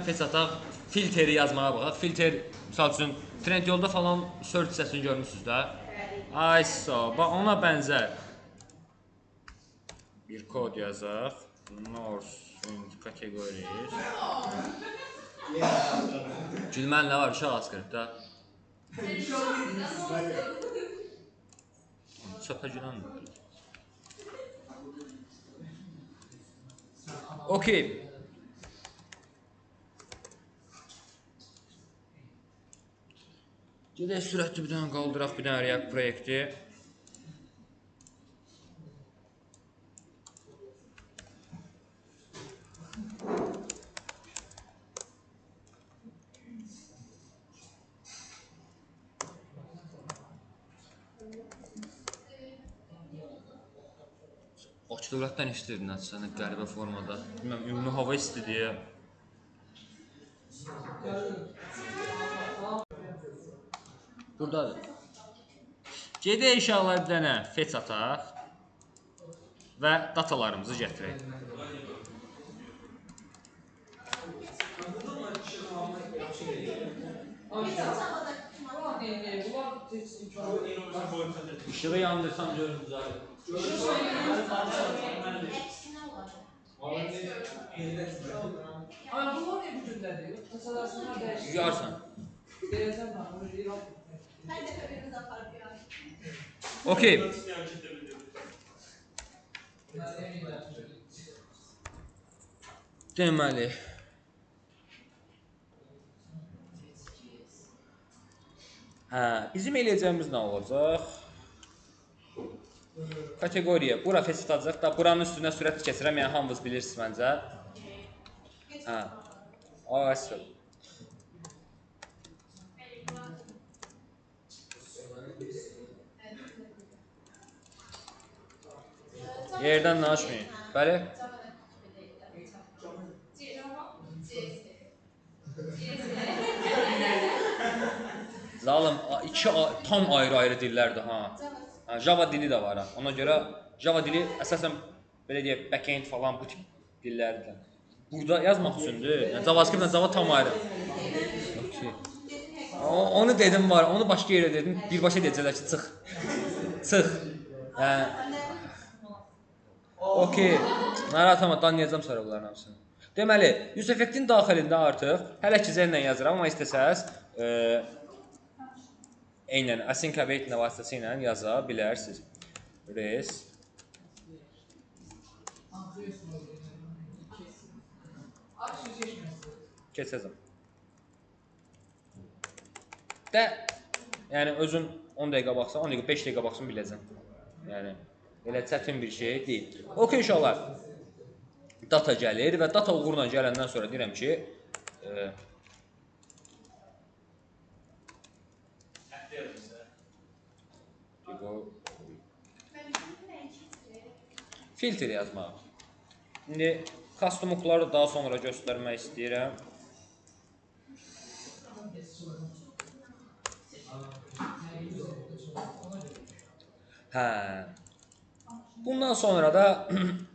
Fes ataq, filteri yazmağa baxaq. Filter, misal üçün, Trendyolda falan search hissəsini görmüşsünüz də. ISO, ona bənzər bir kod yazaq. North categories. Gülmən nə var? Uşaq asqırıb da. Çöpə gülən mi? Okey. Gedək sürətli bir dənə qaldıraq bir dənə React proyekti. Bakı dövlətdən istəyirdin sənə qəribə formada. Bilməm, ümumi hava istədiyə. Buradadır. Gedək inşallah bir dənə fetch ataq və datalarımızı gətirək. İşığı yandırsam görürüz abi. Yarsan. Okey. Deməli. Bizim eləyəcəyimiz nə olacaq? Kategoriya, bura fetch atacaq da, buranın üstünə sürət keçirəm, yəni hamınız bilirsiniz məncə. Asıl. Yerdən danışmayın. Bəli? Zalım, iki tam ayrı-ayrı dillərdir, ha. Java dili də var, ona görə Java dili əsasən, belə deyək, backend falan bu tip dillərdir. Burada yazmaq üçündür, yəni JavaScript ilə Java tam ayrı. Onu dedim var, onu başqa yerə dedim, birbaşa deyəcəklər ki, çıx. Çıx. Okey, narahat olma, danlayacam sonra bunların hamısını. Deməli, use effectin daxilində artıq, hələ ki zəllə yazıram, amma istəsəz, eynən async await vasitəsilə yaza bilərsiniz. Res. Keçəcəm. Də, yəni özün 10 dəqiqə baxsan, 10 dəqiqə, 5 dəqiqə baxsan biləcəm. Yəni, elə çətin bir şey deyil. Okey uşaqlar. Data gəlir və data uğurla gələndən sonra deyirəm ki, filtre yazmaq. İndi custom hookları daha sonra göstərmək istəyirəm. Bundan sonra da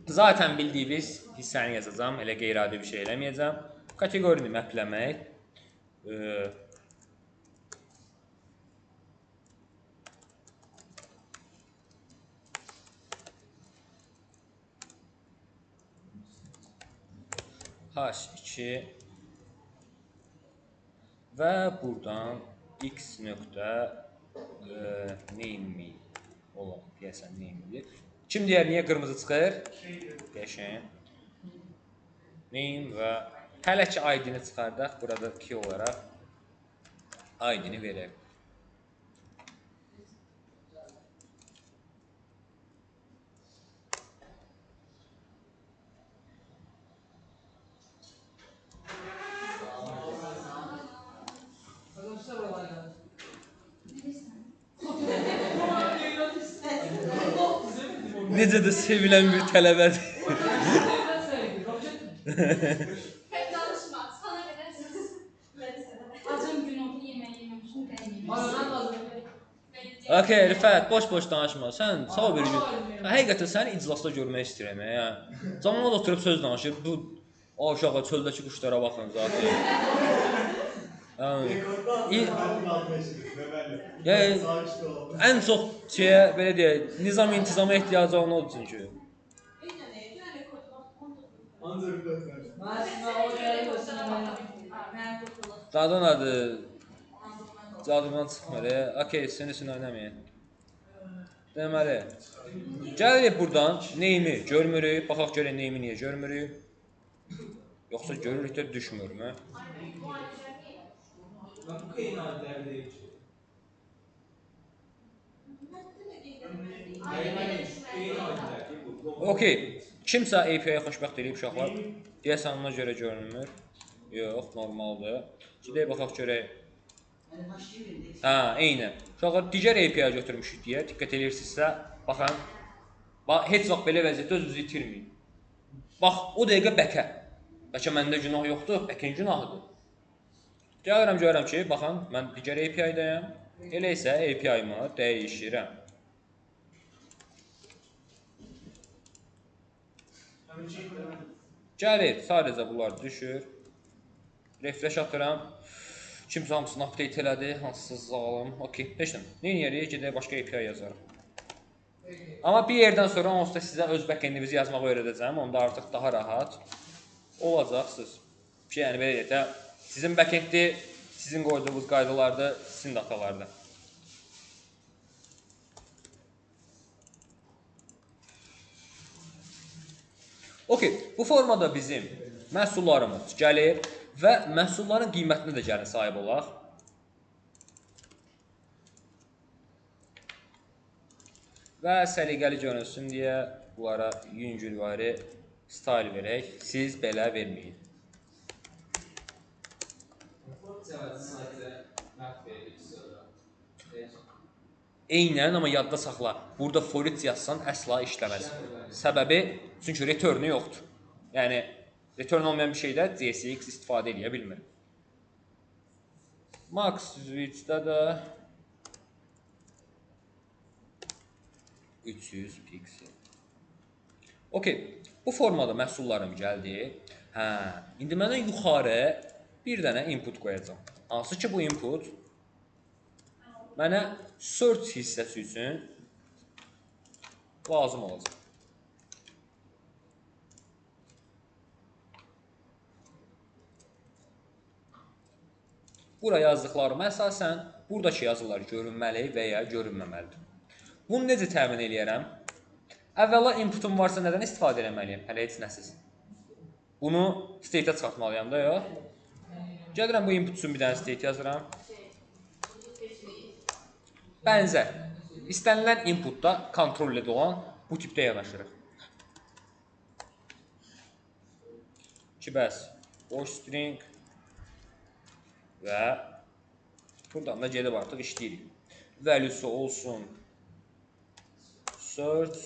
zaten bildiyiniz hissəni yazacağım. Elə qeyri-adi bir şey eləməyəcəm. Kategorini mapləmək. H2 və buradan x nöqtə name olan deyəsən name'dir. Kim deyər niyə qırmızı çıxır? Qəşəng. Name və hələ ki ID-ni çıxardaq. Burada key olaraq ID-ni verək. Necə də sevilən bir tələbədir. Hep danışma, sana verərsiniz. Acım gün oldu, yemək yeməmişim, ben Okey, Rifət, boş-boş danışma. Sən sağ bir gün. Həqiqətən səni iclasda görmək istəyirəm. Cəmaət oturub söz danışır. Bu Aşağı çöldəki quşlara baxın zaten. Yəni ən çox şeyə belə deyək, nizam intizama ehtiyacı olan odur çünki. Zaten adı cadımdan çıxmır. Okey, sinirsin oynamayın. Deməli, gəlirik buradan neyimi görmürük. Baxaq görək neyimi niyə görmürük. Yoxsa görürük də düşmürmü? Okey, kimsə API-yə xoşbəxt eləyib uşaqlar. Deyəsən ona görə görünmür. Yox, normaldır. Gedək baxaq görək. Hə, eynən. Uşaqlar digər API-yə götürmüşük deyə diqqət edirsinizsə, baxın. Heç vaxt belə vəziyyətdə özünüzü itirməyin. Bax, o dəqiqə bəkə. Bəlkə məndə günah yoxdur, bəkin günahıdır. Gəlirəm, görürəm ki, baxın, mən digər API-dəyəm. Elə isə API-mı dəyişirəm. Gəlir, sadəcə bunlar düşür. Refresh atıram. Kimsə hamısını update elədi, hansısa zalım. Okey, heç nə. Neyniyərik? Gedək başqa API yazarıq. Amma bir yerdən sonra onsuz da sizə öz backendinizi yazmağı öyrədəcəm. Onda artıq daha rahat olacaqsınız. Yəni belə deyək də, sizin backendi, sizin qoyduğunuz qaydalardır, sizin datalardır. Okey, bu formada bizim məhsullarımız gəlir və məhsulların qiymətinə də gəlin sahib olaq. Və səliqəli görünsün deyə bunlara yüngülvari style verək. Siz belə verməyin. Eynən, amma yadda saxla. Burada for each yazsan əsla işləməz. Səbəbi, çünki return-ü yoxdur. Yəni, return olmayan bir şeydə CSX istifadə edə bilmir. Max switch-də də 300 piksel. Okey, bu formada məhsullarım gəldi. Hə, indi mənə yuxarı bir dənə input qoyacam. Hansı ki, bu input mənə search hissəsi üçün lazım olacaq. Bura yazdıqlarıma əsasən buradakı yazılar görünməli və ya görünməməlidir. Bunu necə təmin eləyərəm? Əvvəla inputum varsa nədən istifadə eləməliyəm? Hələ heç nəsiz. Bunu state-ə çıxartmalıyam da yox. Gəlirəm bu input üçün bir dənə state yazıram. Bənzər. İstənilən inputda kontrol edə olan bu tipdə yanaşırıq. Ki bəs boş string və buradan da gedib artıq işləyirik. Value'su olsun search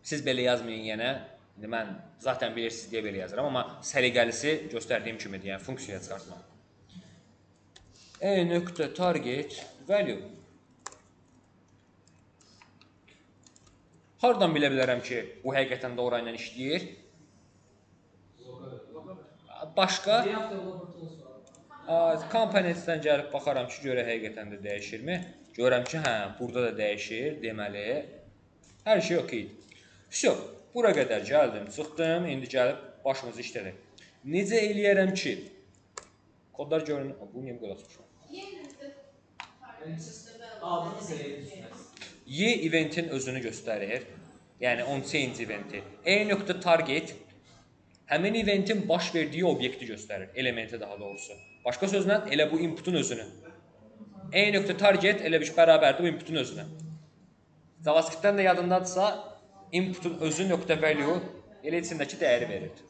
siz belə yazmayın yenə. İndi mən zaten bilirsiniz deyə belə yazıram, amma səliqəlisi göstərdiyim kimidir, yəni funksiyaya çıxartmaq. E.target value. Hardan bilə bilərəm ki, bu həqiqətən də orayla işləyir? Başqa komponentdən gəlib baxaram ki, görə həqiqətən də dəyişirmi? Görəm ki, hə, burada da dəyişir, deməli hər şey okeydir. Всё, bura qədər gəldim, çıxdım, indi gəlib başımızı işlədək. Necə eləyərəm ki, kodlar görünür, bu niyə bu qədər çıxmışam? Y eventin özünü göstərir, yəni on-change eventi. E.target həmin eventin baş verdiyi obyekti göstərir, elementi daha doğrusu. Başqa sözlə, elə bu inputun özünü. E.target elə bir bərabərdir bu inputun özünə. JavaScript-dən də yadındadırsa, inputun özü .value elə içindəki dəyəri verir.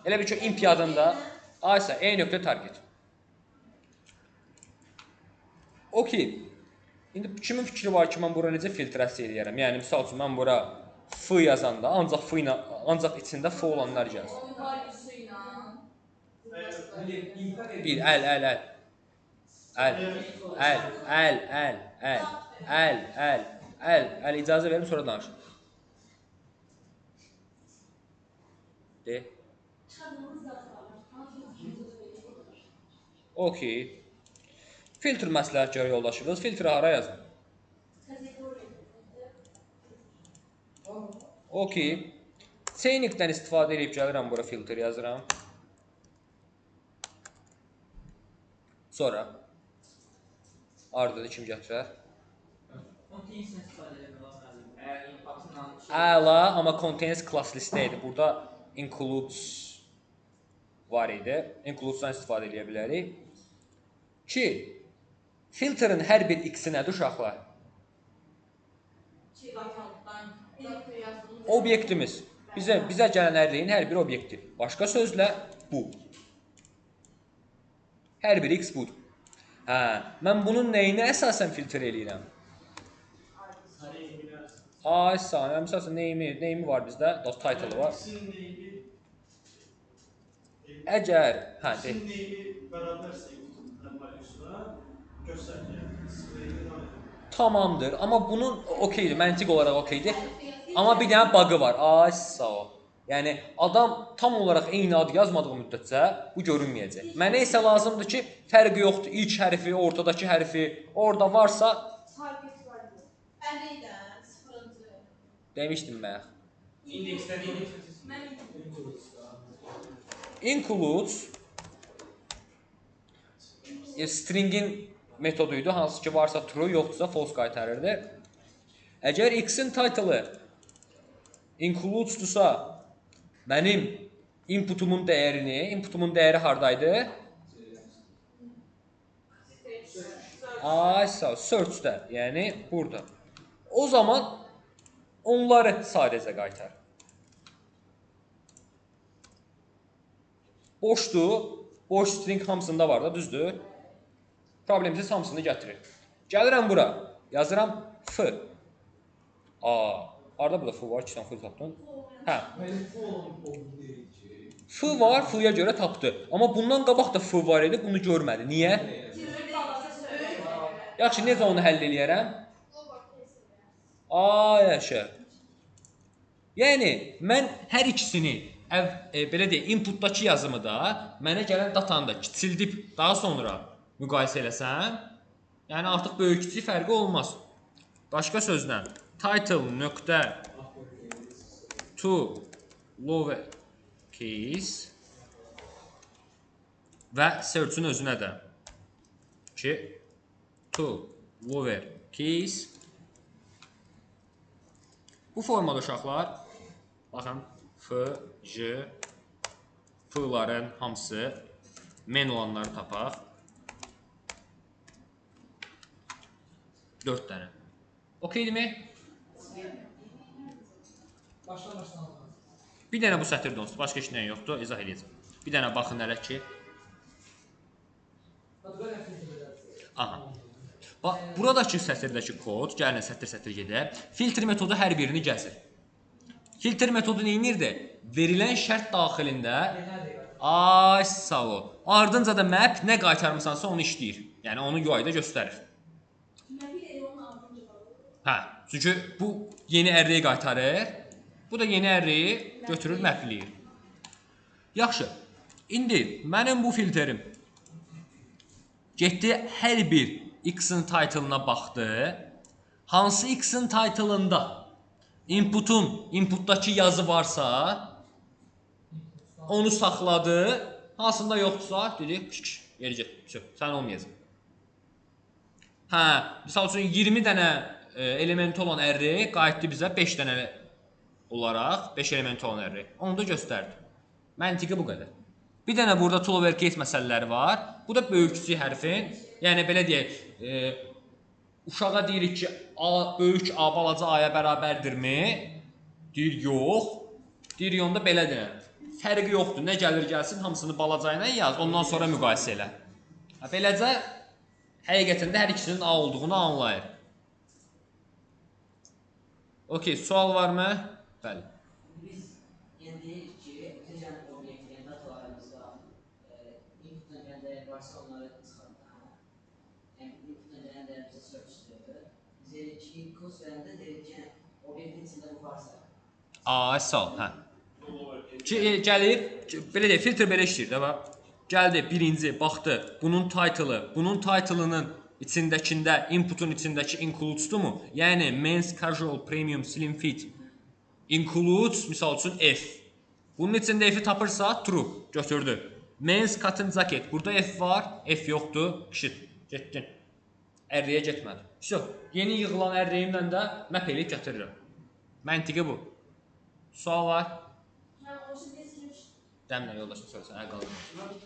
Elə bir ki, imp yadında, aysa E.target. Okey. İndi kimin fikri var ki, mən bura necə filtrasiya edərəm? Yəni, misal üçün, mən bura f yazanda, ancaq içində f olanlar gəlsin. Bir, əl. Əl, əl, əl, əl, əl, əl, əl, əl, əl, icazə verim, sonra danış. De. Okey. Filtr məsləhət görə yoldaşımız. Filtri hara yazın? Okey. Çeynikdən istifadə edib gəlirəm, bura filtr yazıram. Sonra ardını kim gətirər? Əla, amma contains class listə idi. Burada includes var idi. Includes'dan istifadə edə bilərik. Ki, filtrin hər bir x-i nədir uşaqlar? Obyektimiz. Bizə gələn ərliyin hər bir obyekti. Başqa sözlə bu. Hər bir x budur. Hə, mən bunun nəyini əsasən filtr eləyirəm? Ay saniyə, məsələn, neymi var bizdə? Title var. Əgər, hə, deyil. Tamamdır, amma bunun okeydir, məntiq olaraq okeydir. Amma bir dənə bug'ı var. Ay sağ ol. Yəni adam tam olaraq eyni ad yazmadığı müddətcə bu görünməyəcək. Mənə isə lazımdır ki, fərqi yoxdur. İlk hərfi, ortadakı hərfi, orada varsa demişdim mən. Includes stringin metoduydu, hansı ki varsa true, yoxdursa false qaytarırdı. Əgər x-in title'ı includes'dursa, mənim inputumun dəyəri hardaydı? Ay sağ, search'də, yəni burada. O zaman onları sadəcə qaytar. Boşdur, boş string hamısında var da, düzdür? Problemsiz hamısını gətirir. Gəlirəm bura, yazıram f. Arada burada f var, 2 dənə f tapdın. Hə. F var, f-ya görə tapdı. Amma bundan qabaq da f var idi, bunu görmədi. Niyə? Yaxşı, necə onu həll eləyərəm? Yaşa. Yəni, mən hər ikisini, belə deyək, inputdakı yazımı da, mənə gələn datanı da kiçildib, daha sonra müqayisə eləsəm, yəni artıq böyük-kiçik fərqi olmaz. Başqa sözlə, title nöqtə to lower case və search-ün özünə də ki, to lower case bu formada uşaqlar, baxın, f, j, f-ların hamısı men olanları tapaq. 4 dənə. Okeydirmi? Bir dənə bu sətir dostum, başqa heç nə yoxdur, izah edəcəm. Bir dənə baxın hələ ki. Aha. Bax, buradakı sətirdəki kod, gəlin sətir gedək. Filtr metodu hər birini gəzir. Filtr metodu neyinirdi? Verilən şərt daxilində ay sağ ol. Ardınca da map nə qaytarmısansa onu işləyir. Yəni onu UI-da göstərir. Hə, çünki bu yeni ərreyi qaytarır. Bu da yeni ərreyi götürür, məpləyir. Yaxşı. İndi mənim bu filtrim getdi hər bir x-in title'ına baxdı. Hansı x-in title'ında inputdakı yazı varsa onu saxladı. Hansında yoxdursa dedi, geri get, sən olmayacaq. Hə, misal üçün 20 dənə elementi olan ərrey qayıtdı bizə 5 dənə olaraq 5 elementi olan ərrey. Onu da göstərdi. Məntiqi bu qədər. Bir dənə burada to lower case məsələləri var. Bu da böyük-kiçik hərfin, yəni belə deyək, uşağa deyirik ki, böyük A balaca A-ya bərabərdirmi? Deyir, yox. Deyir, onda belə deyək. Fərqi yoxdur. Nə gəlir gəlsin, hamısını balaca ilə yaz, ondan sonra müqayisə elə. Beləcə, həqiqətən də hər ikisinin A olduğunu anlayır. Okey, sual varmı? Bəli. Biz deyirik ki, necə obyektin datalarımızda inputdan gələn dəyər varsa onları çıxartaq. Plus verəndə deyir ki, obyektin içində bu varsa. Sağ ol, hə. Gəlir, belə deyək, filtr belə işləyir də, bax. Gəldi, birinci, baxdı, bunun title'ının içindəkində, inputun içindəki includes'dur mu? Yəni, men's casual premium slim fit includes, misal üçün, F. Bunun içində F-i tapırsa, true, götürdü. Men's cotton jacket, burada F var, F yoxdur, kişit, getdin. Ərriyə getmədi. Yeni yığılan ərriyimlə də map eləyib gətirirəm. Məntiqi bu. Sual var? Dəmlə yoldaşın söyləsən, qalır.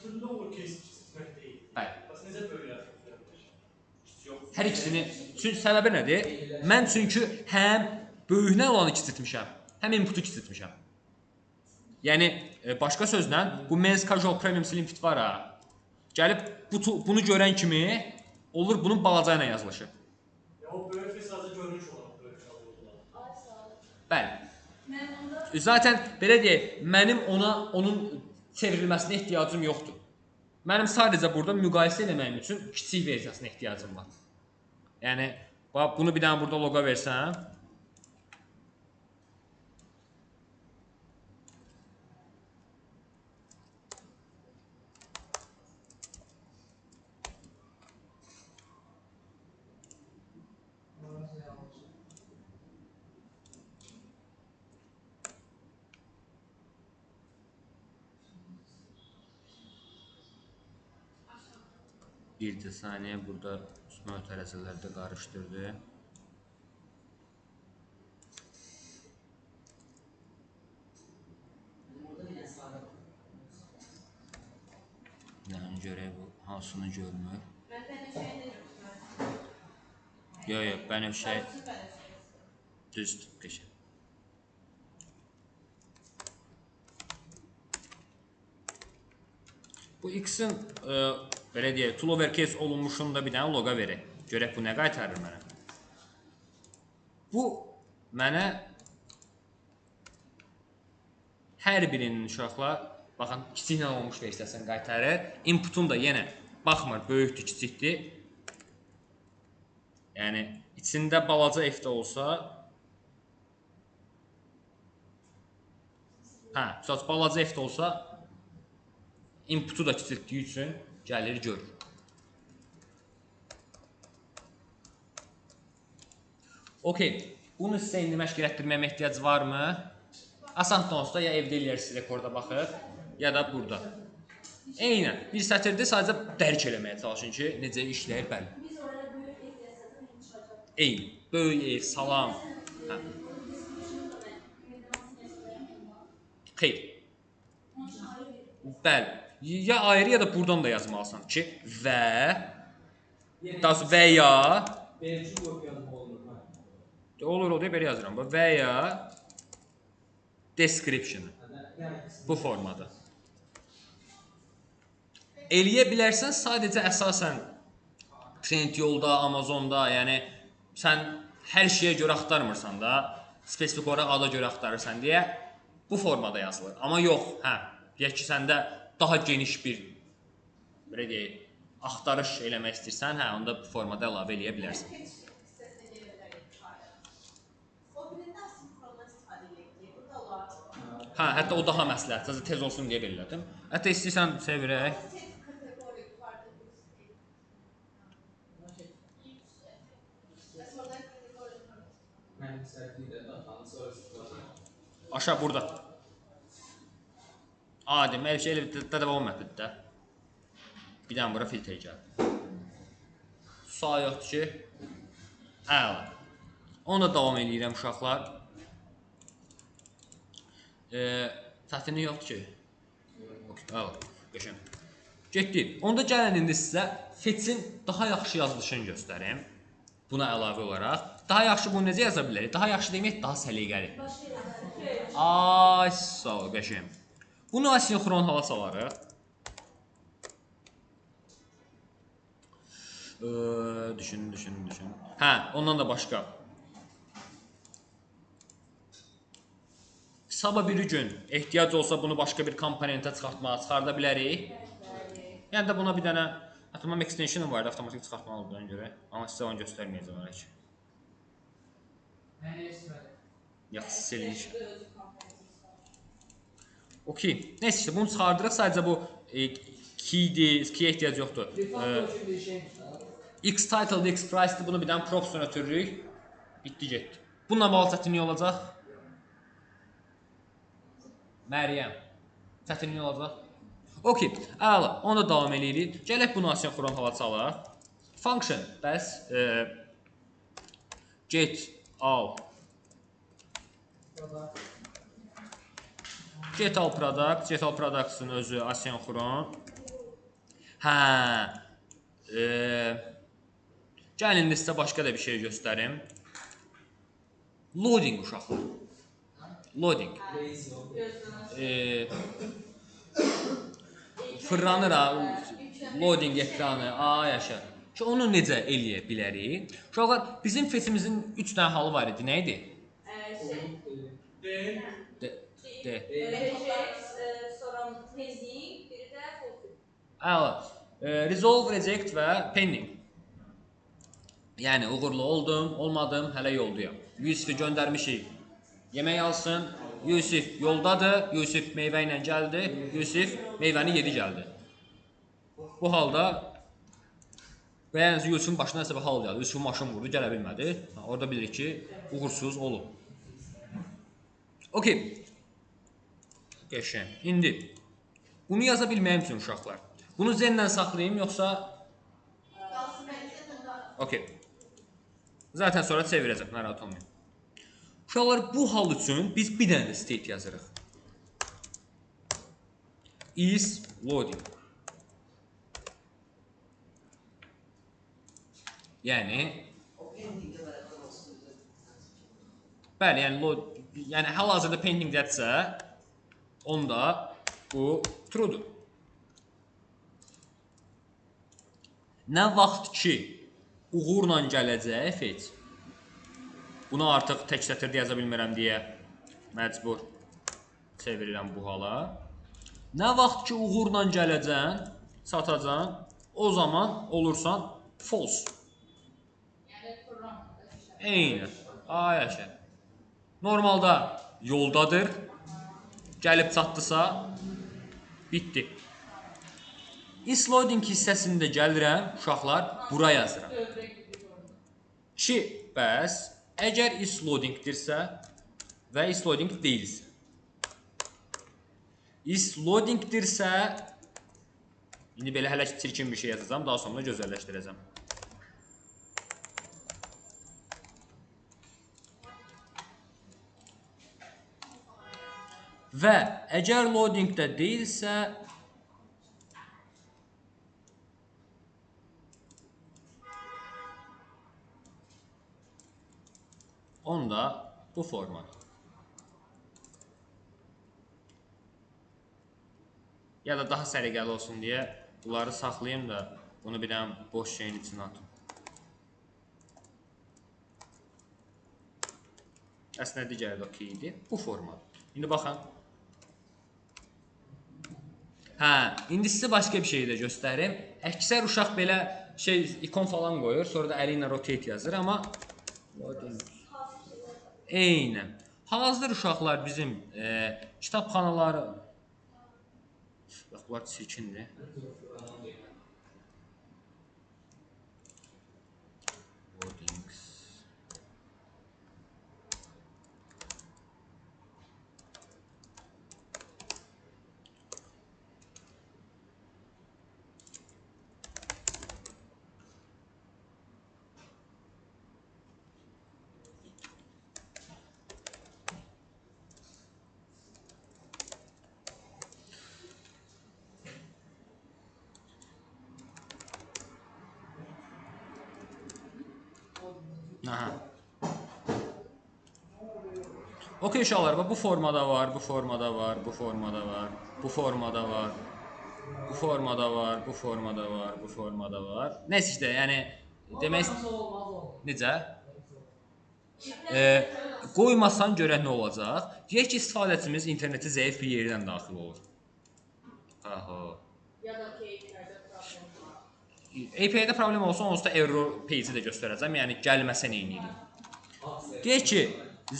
Türlü olur case seçmək deyil. Bəli. Bəs necə böyüklər? Hər ikisini, çünki səbəbi nədir? Mən çünki həm böyüyünə olanı kiçiltmişəm, həm inputu kiçiltmişəm. Yəni, başqa sözlə, bu men's casual premium slim fit var ha. Gəlib, bunu görən kimi olur bunun balaca ilə yazılışı. Ya o böyük və sadəcə görünüş olaraq böyük çalırlar. Bəli. Zaten belə deyək, mənim onun çevrilməsinə ehtiyacım yoxdur. Mənim sadəcə burada müqayisə etməyim üçün kiçik versiyasına ehtiyacım var. Yəni, bunu bir dənə burada loqa versəm. Bir de saniye burada mütərəzilərdə qarışdırdı. Yəni görək bu hansını görmür. Yox, bənövşə düzdür, qəşəng. Bu X-in belə deyək, tool overcase olunmuşunda bir dənə loqa verək. Görək bu nə qaytarır mənə. Bu mənə hər birinin uşaqlar, baxın, kiçiklə olmuş versiyasını qaytarır. Inputun da yenə baxmır, böyükdür, kiçikdir. Yəni, içində balaca F-də olsa, balaca F-də olsa, inputu da kiçiltdiyi üçün gəlir görür. Okey, bunu sizə indi məşq etdirməyimə ehtiyac varmı? Asan onsuz ya evdə eləyirsiniz rekorda baxır, ya da burada. Eynən, bir sətirdə sadəcə dərk eləməyə çalışın ki, necə işləyir bəli. Eyni, böyük ev, salam. Xeyr. Bəli. Ya ayrı ya da buradan da yazmalısan ki, və ya olur o deyə belə yazıram. Və ya description. Bu formada. Eləyə bilərsən sadəcə əsasən Trendyolda, Amazonda, yəni sən hər şeyə görə axtarmırsan da, spesifik olaraq ada görə axtarırsan deyə bu formada yazılır. Amma yox, deyək ki, səndə daha geniş bir belə deyək, axtarış eləmək istəyirsən, onda bu formada əlavə eləyə bilərsən. Hətta o daha məsləhət, tez olsun deyə belirlədim. Hətta istəyirsən çevirək. Aşağı burada. Adi, mən şey elə davam etdi də. Bir dənə bura filtr gəldi. Sağ yoxdur ki. Əla. Onu da davam edirəm uşaqlar. Təhtini yoxdur ki. Əla, qəşəng. Getdi. Onda gəlin indi sizə fetchin daha yaxşı yazılışını göstərim. Buna əlavə olaraq. Daha yaxşı bunu necə yaza bilərik? Daha yaxşı demək, daha səliqəli. Ay, sağ ol, qəşəng. Bunu asinxron hala salarıq. Düşün. Ondan da başqa. Sabah bir gün ehtiyac olsa bunu başqa bir komponentə çıxarda bilərik. Yəni də buna bir dənə Atom extension var, avtomatik çıxartmalıdır ona görə. Amma sizə onu göstərməyəcəm hələ ki. Yaxşı silik. Okey. Neyse işte bunu çıxardırıq. Sadəcə bu key ehtiyac yoxdur. X title, X price'dır. Bunu bir dənə propsuna ötürürük. Bitdi getdi. Bununla bağlı çətinlik olacaq. Məryəm. Çətinlik olacaq. Okey. Əla. Onu da davam eləyirik. Gələk bunu asinxron hala çalaq. Function. Bəs get all. Get all product. Get all products'ın özü asinxron. Hə. Gəlin indi sizə başqa da bir şey göstərim. Loading uşaqlar. Loading. Fırlanır ha, loading ekranı, yaşa. Ki onu necə eləyə bilərik? Uşaqlar, bizim fetchimizin 3 dənə halı var idi. Nə idi? Sonra pending, biri də fulfill. Əla. Resolve, reject və pending. Yəni uğurlu oldum, olmadım, hələ yoldayam. Yusifi göndərmişik. Yemək alsın. Yusif yoldadır. Yusif meyvə ilə gəldi. Yusif meyvəni yedi gəldi. Bu halda bəyəniz Yusifin başına nəsə bir hal gəldi. Yusifin maşın vurdu, gələ bilmədi. Orada bilirik ki, uğursuz olub. Okey. Qəşəng. İndi bunu yaza bilməyim üçün uşaqlar. Bunu zenlə saxlayayım yoxsa okey. Zaten sonra çevirəcəm, narahat olmayın. Uşaqlar, bu hal üçün biz bir dənə də state yazırıq. Is loading. Yəni bəli, yəni hal-hazırda pendingdədirsə, onda bu true'dur. Nə vaxt ki uğurla gələcək fetch. Bunu artıq tək sətirdə yaza bilmirəm deyə məcbur çevirirəm bu hala. Nə vaxt ki uğurla gələcəksən, satacaqsan, o zaman olursan false. Eynən. Yaşa. Normalda yoldadır. Gəlib çatdısa bitdi. Is loading hissəsində gəlirəm, uşaqlar, bura yazıram. Ki, bəs əgər is loadingdirsə və is loading deyilsə. Is loadingdirsə, indi belə hələ çirkin bir şey yazacağam, daha sonra gözəlləşdirəcəm. Və əgər loadingdə deyilsə, onda bu format. Ya da daha səliqəli olsun deyə bunları saxlayayım da bunu bir dənə boş şeyin içine atım. Əslində digəri də okey idi. Bu format. İndi baxın. İndi sizə başqa bir şey də göstərim. Əksər uşaq belə ikon falan qoyur, sonra da əli ilə rotate yazır, amma eynən. Hazır uşaqlar bizim kitabxanaları. Bax, bunlar çirkindir. Okey uşaqlar, bu formada var, bu formada var, bu formada var, bu formada var, bu formada var, bu formada var, bu formada var. Neyse işte, yəni demək necə? Qoymasan görək nə olacaq? Deyək ki, istifadəçimiz interneti zəif bir yerdən daxil olur. Ya da API-də problem var. API-də problem olsa onsuz da error page-i də göstərəcəm. Yəni gəlməsə nə edirik? Deyək ki,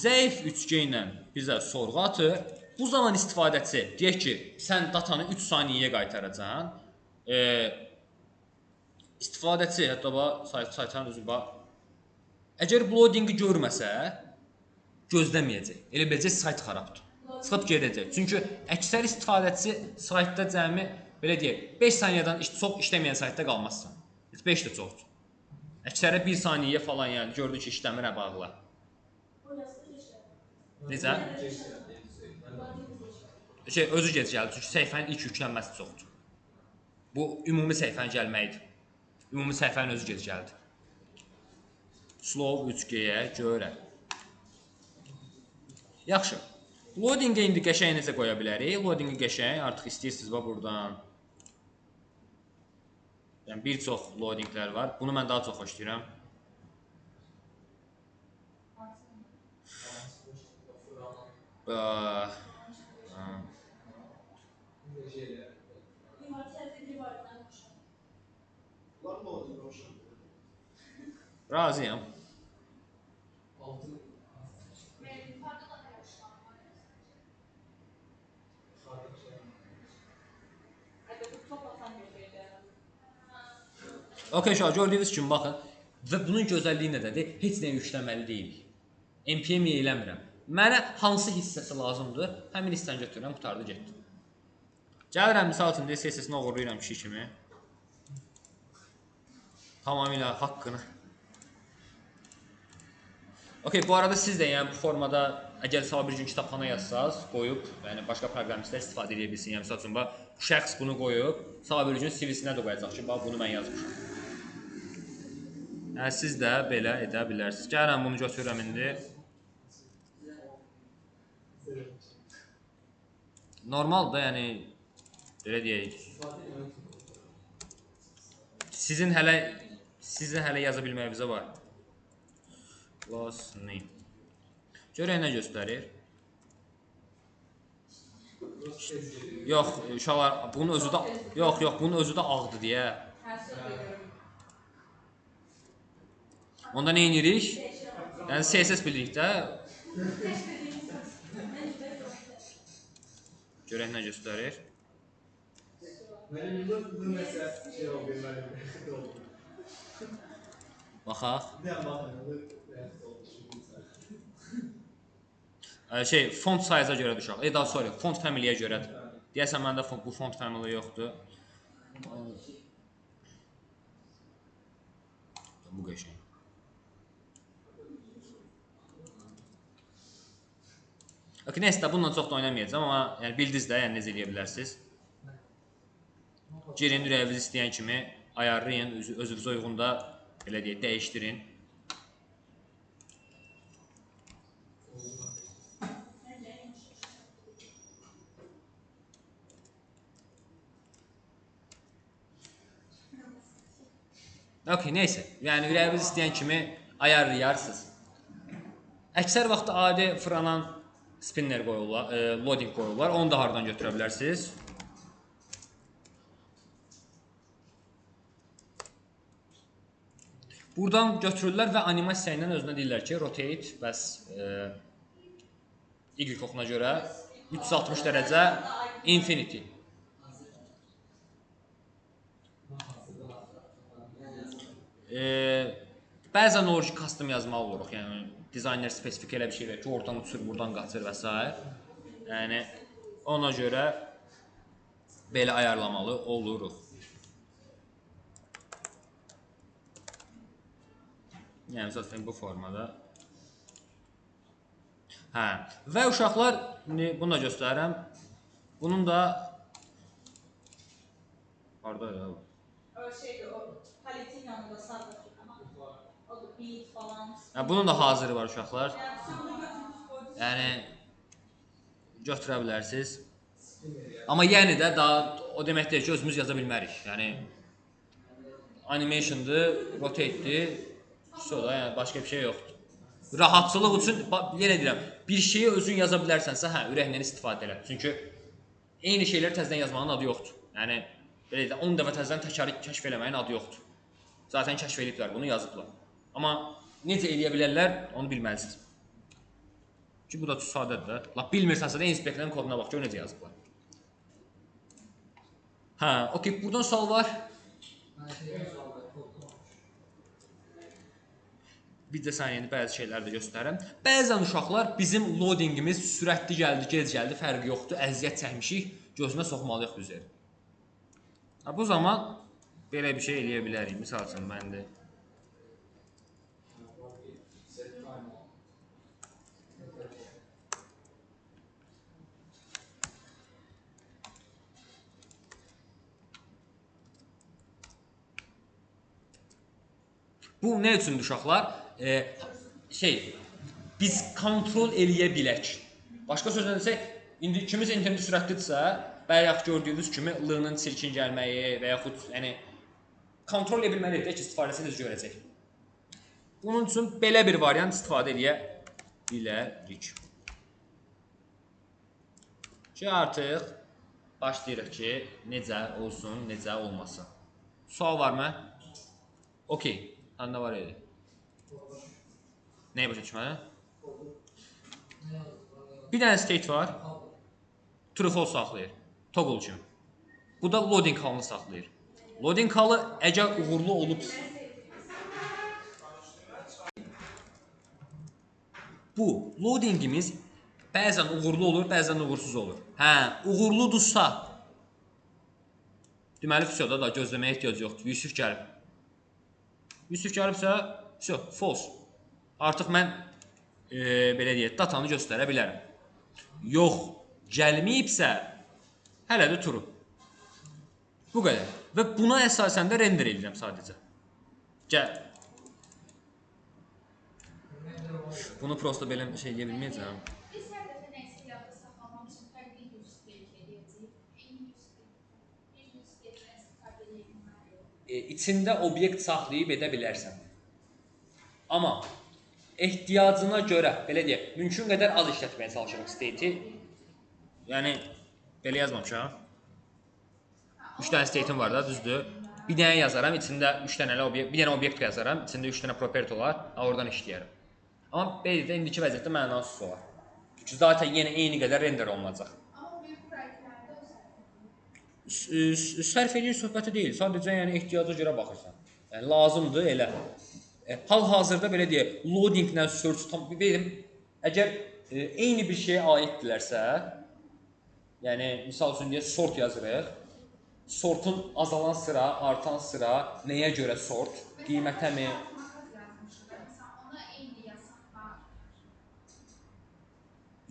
zəif üçgənlə bizə sorğu atır. Bu zaman istifadəçi deyək ki, sən datanı 3 saniyəyə qaytaracaqsan. İstifadəçi, hətta saytın özü bax. Əgər loadingi görməsə, gözləməyəcək. Elə beləcək sayt xarabdır. Çıxıb gedəcək. Çünki əksər istifadəçi saytda cəmi belə deyək, 5 saniyədən çox işləməyən saytda qalmazsan. 5 də çoxdur. Əksəri 1 saniyəyə falan yəni gördü ki, işləmirə bağlı. Necə? Özü gec gəldi, çünki səhifənin ilk yüklənməsi çoxdur. Bu, ümumi səhifənin gəlməyidir. Ümumi səhifənin özü gec gəldi. Slow 3G-yə görək. Yaxşı. Loading-ə indi qəşəng necə qoya bilərik? Loading-i qəşəng, artıq istəyirsiniz bax buradan. Yəni, bir çox loadinglər var. Bunu mən daha çox xoşlayıram. Razıyam. Okey, şu an gördüyünüz kimi baxın. Və bunun gözəlliyi nədədir? Heç nəyə yükləməli deyilik. NPM eləmirəm. Mənə hansı hissəsi lazımdır? Həmin hissəni götürürəm, qutardı, getdi. Gəlirəm, misal üçün CSS-ini oğurlayıram kişi kimi. Tamamilə haqqını. Okey, bu arada siz də yəni bu formada əgər sabah bir gün kitabxana yazsaz, qoyub, yəni başqa proqramistlər istifadə edə bilsin. Yəni misal üçün bu şəxs bunu qoyub, sabah bir gün CV-sinə də qoyacaq ki, bax bunu mən yazmışam. Yəni siz də belə edə bilərsiniz. Gəlirəm, bunu götürürəm indi. Normal da, yəni belə deyək. Sizin hələ yaza bilməyinizə var. Class name. Görək nə göstərir. Yox, uşaqlar, bunun özü də bunun özü də ağdır deyə. Onda nə edirik? Yəni CSS bilirik də. Görək nə göstərir. Baxaq. Font size-a görədir uşaq. Daha sorry, font family-yə görədir. Deyəsən məndə bu font family yoxdur. Bu qəşəng. Okey, neysə, bununla çox da oynamayacağım, amma yəni bildiniz də, yəni necə eləyə bilərsiniz. Girin, ürəyiniz istəyən kimi ayarlayın, özünüzə uyğun da belə deyək, dəyişdirin. Okey, neysə, yəni ürəyiniz istəyən kimi ayarlayarsınız. Əksər vaxt adi franan spinner qoyurlar, loading qoyurlar, onu da hardan götürə bilərsiniz. Buradan götürürlər və animasiya ilə özünə deyirlər ki, rotate, bəs Y oxuna görə 360 dərəcə infinity. Bəzən olur ki, custom yazmalı oluruq, yəni dizayner spesifik elə bir şey verir ki, oradan uçur, buradan qaçır və s. Yəni, ona görə belə ayarlamalı oluruq. Yəni, zaten bu formada. Və uşaqlar, bunu da göstərirəm. Bunun da harada ya? Bunun da hazırı var uşaqlar. Yəni götürə bilərsiniz. Amma yəni də daha o demək deyil ki, özümüz yaza bilmərik. Yəni animation'dır, rotate'dir. Yəni başqa bir şey yoxdur. Rahatçılıq üçün yenə deyirəm, bir şeyi özün yaza bilərsənsə, ürəklə istifadə elə. Çünki eyni şeyləri təzədən yazmağın adı yoxdur. Yəni belə deyək, 10 dəfə təzədən təkrarı kəşf eləməyin adı yoxdur. Zaten kəşf ediblər, bunu yazıblar. Amma necə eləyə bilərlər, onu bilməlisiniz. Ki, bu da sadədir də. Lap bilmirsənsə də inspektorun koduna bax, gör necə yazıblar. Hə, okey, buradan sual var. Bir də sənə indi bəzi şeyləri də göstərirəm. Bəzən uşaqlar bizim loadingimiz sürətli gəldi, gec gəldi, fərqi yoxdur, əziyyət çəkmişik, gözünə soxmalıyıq üzeri. Bu zaman belə bir şey eləyə bilərik. Misal üçün, məndə bu nə üçündür uşaqlar? Biz kontrol eləyə bilək. Başqa sözlə desək, indi kimisə internet sürətlidirsə, bayaq gördüyünüz kimi l-nın çirkin gəlməyi və yaxud yəni kontrol edə bilməliyik ki, istifadəsini necə görəcək. Bunun üçün belə bir variant istifadə edə bilərik. Ki artıq başlayırıq ki, necə olsun, necə olmasın. Sual varmı? Okey. Nə var elə? Nəyə başa düşməli? Bir dənə state var. True false saxlayır. Toggle kimi. Bu da loading halını saxlayır. Loading halı əgər uğurlu olubsa. Bu loadingimiz bəzən uğurlu olur, bəzən uğursuz olur. Hə, uğurludursa deməli fisoda da gözləməyə ehtiyac yoxdur. Yusuf gəlib. Yusuf gəlibsə, false. Artıq mən belə deyək, datanı göstərə bilərəm. Yox, gəlməyibsə, hələ də true. Bu qədər. Və buna əsasən də render edirəm sadəcə. Gəl. Bunu prosto belə şey edə bilməyəcəm. Biz hər dəfə nəsə yadda saxlamaq üçün fərqli yüz state edəcəyik. Eyni yüz state. Bir yüz state istifadə edilməli. İçində obyekt saxlayıb edə bilərsən. Amma ehtiyacına görə, belə deyək, mümkün qədər az işlətməyə çalışırıq state'i. Yəni, belə yazmamışam. 3 dənə state'im var da, düzdür. Bir dənə yazaram, içində 3 dənə obyekt, bir dənə obyekt yazaram, içində 3 dənə property olar, oradan işləyərəm. Amma belə də indiki vəziyyətdə mənasız olar. Çünki zaten yenə eyni qədər render olunacaq. Amma bir proyektlərdə o sərf edir. Sərf edir söhbəti deyil, sadəcə yəni ehtiyaca görə baxırsan. Yəni lazımdır elə. Hal-hazırda belə deyək, loadinglə search tam deyim, əgər eyni bir şeyə aiddirlərsə, yəni misal üçün deyək sort yazırıq. Sortun azalan sıra, artan sıra, nəyə görə sort, qiymətəmi?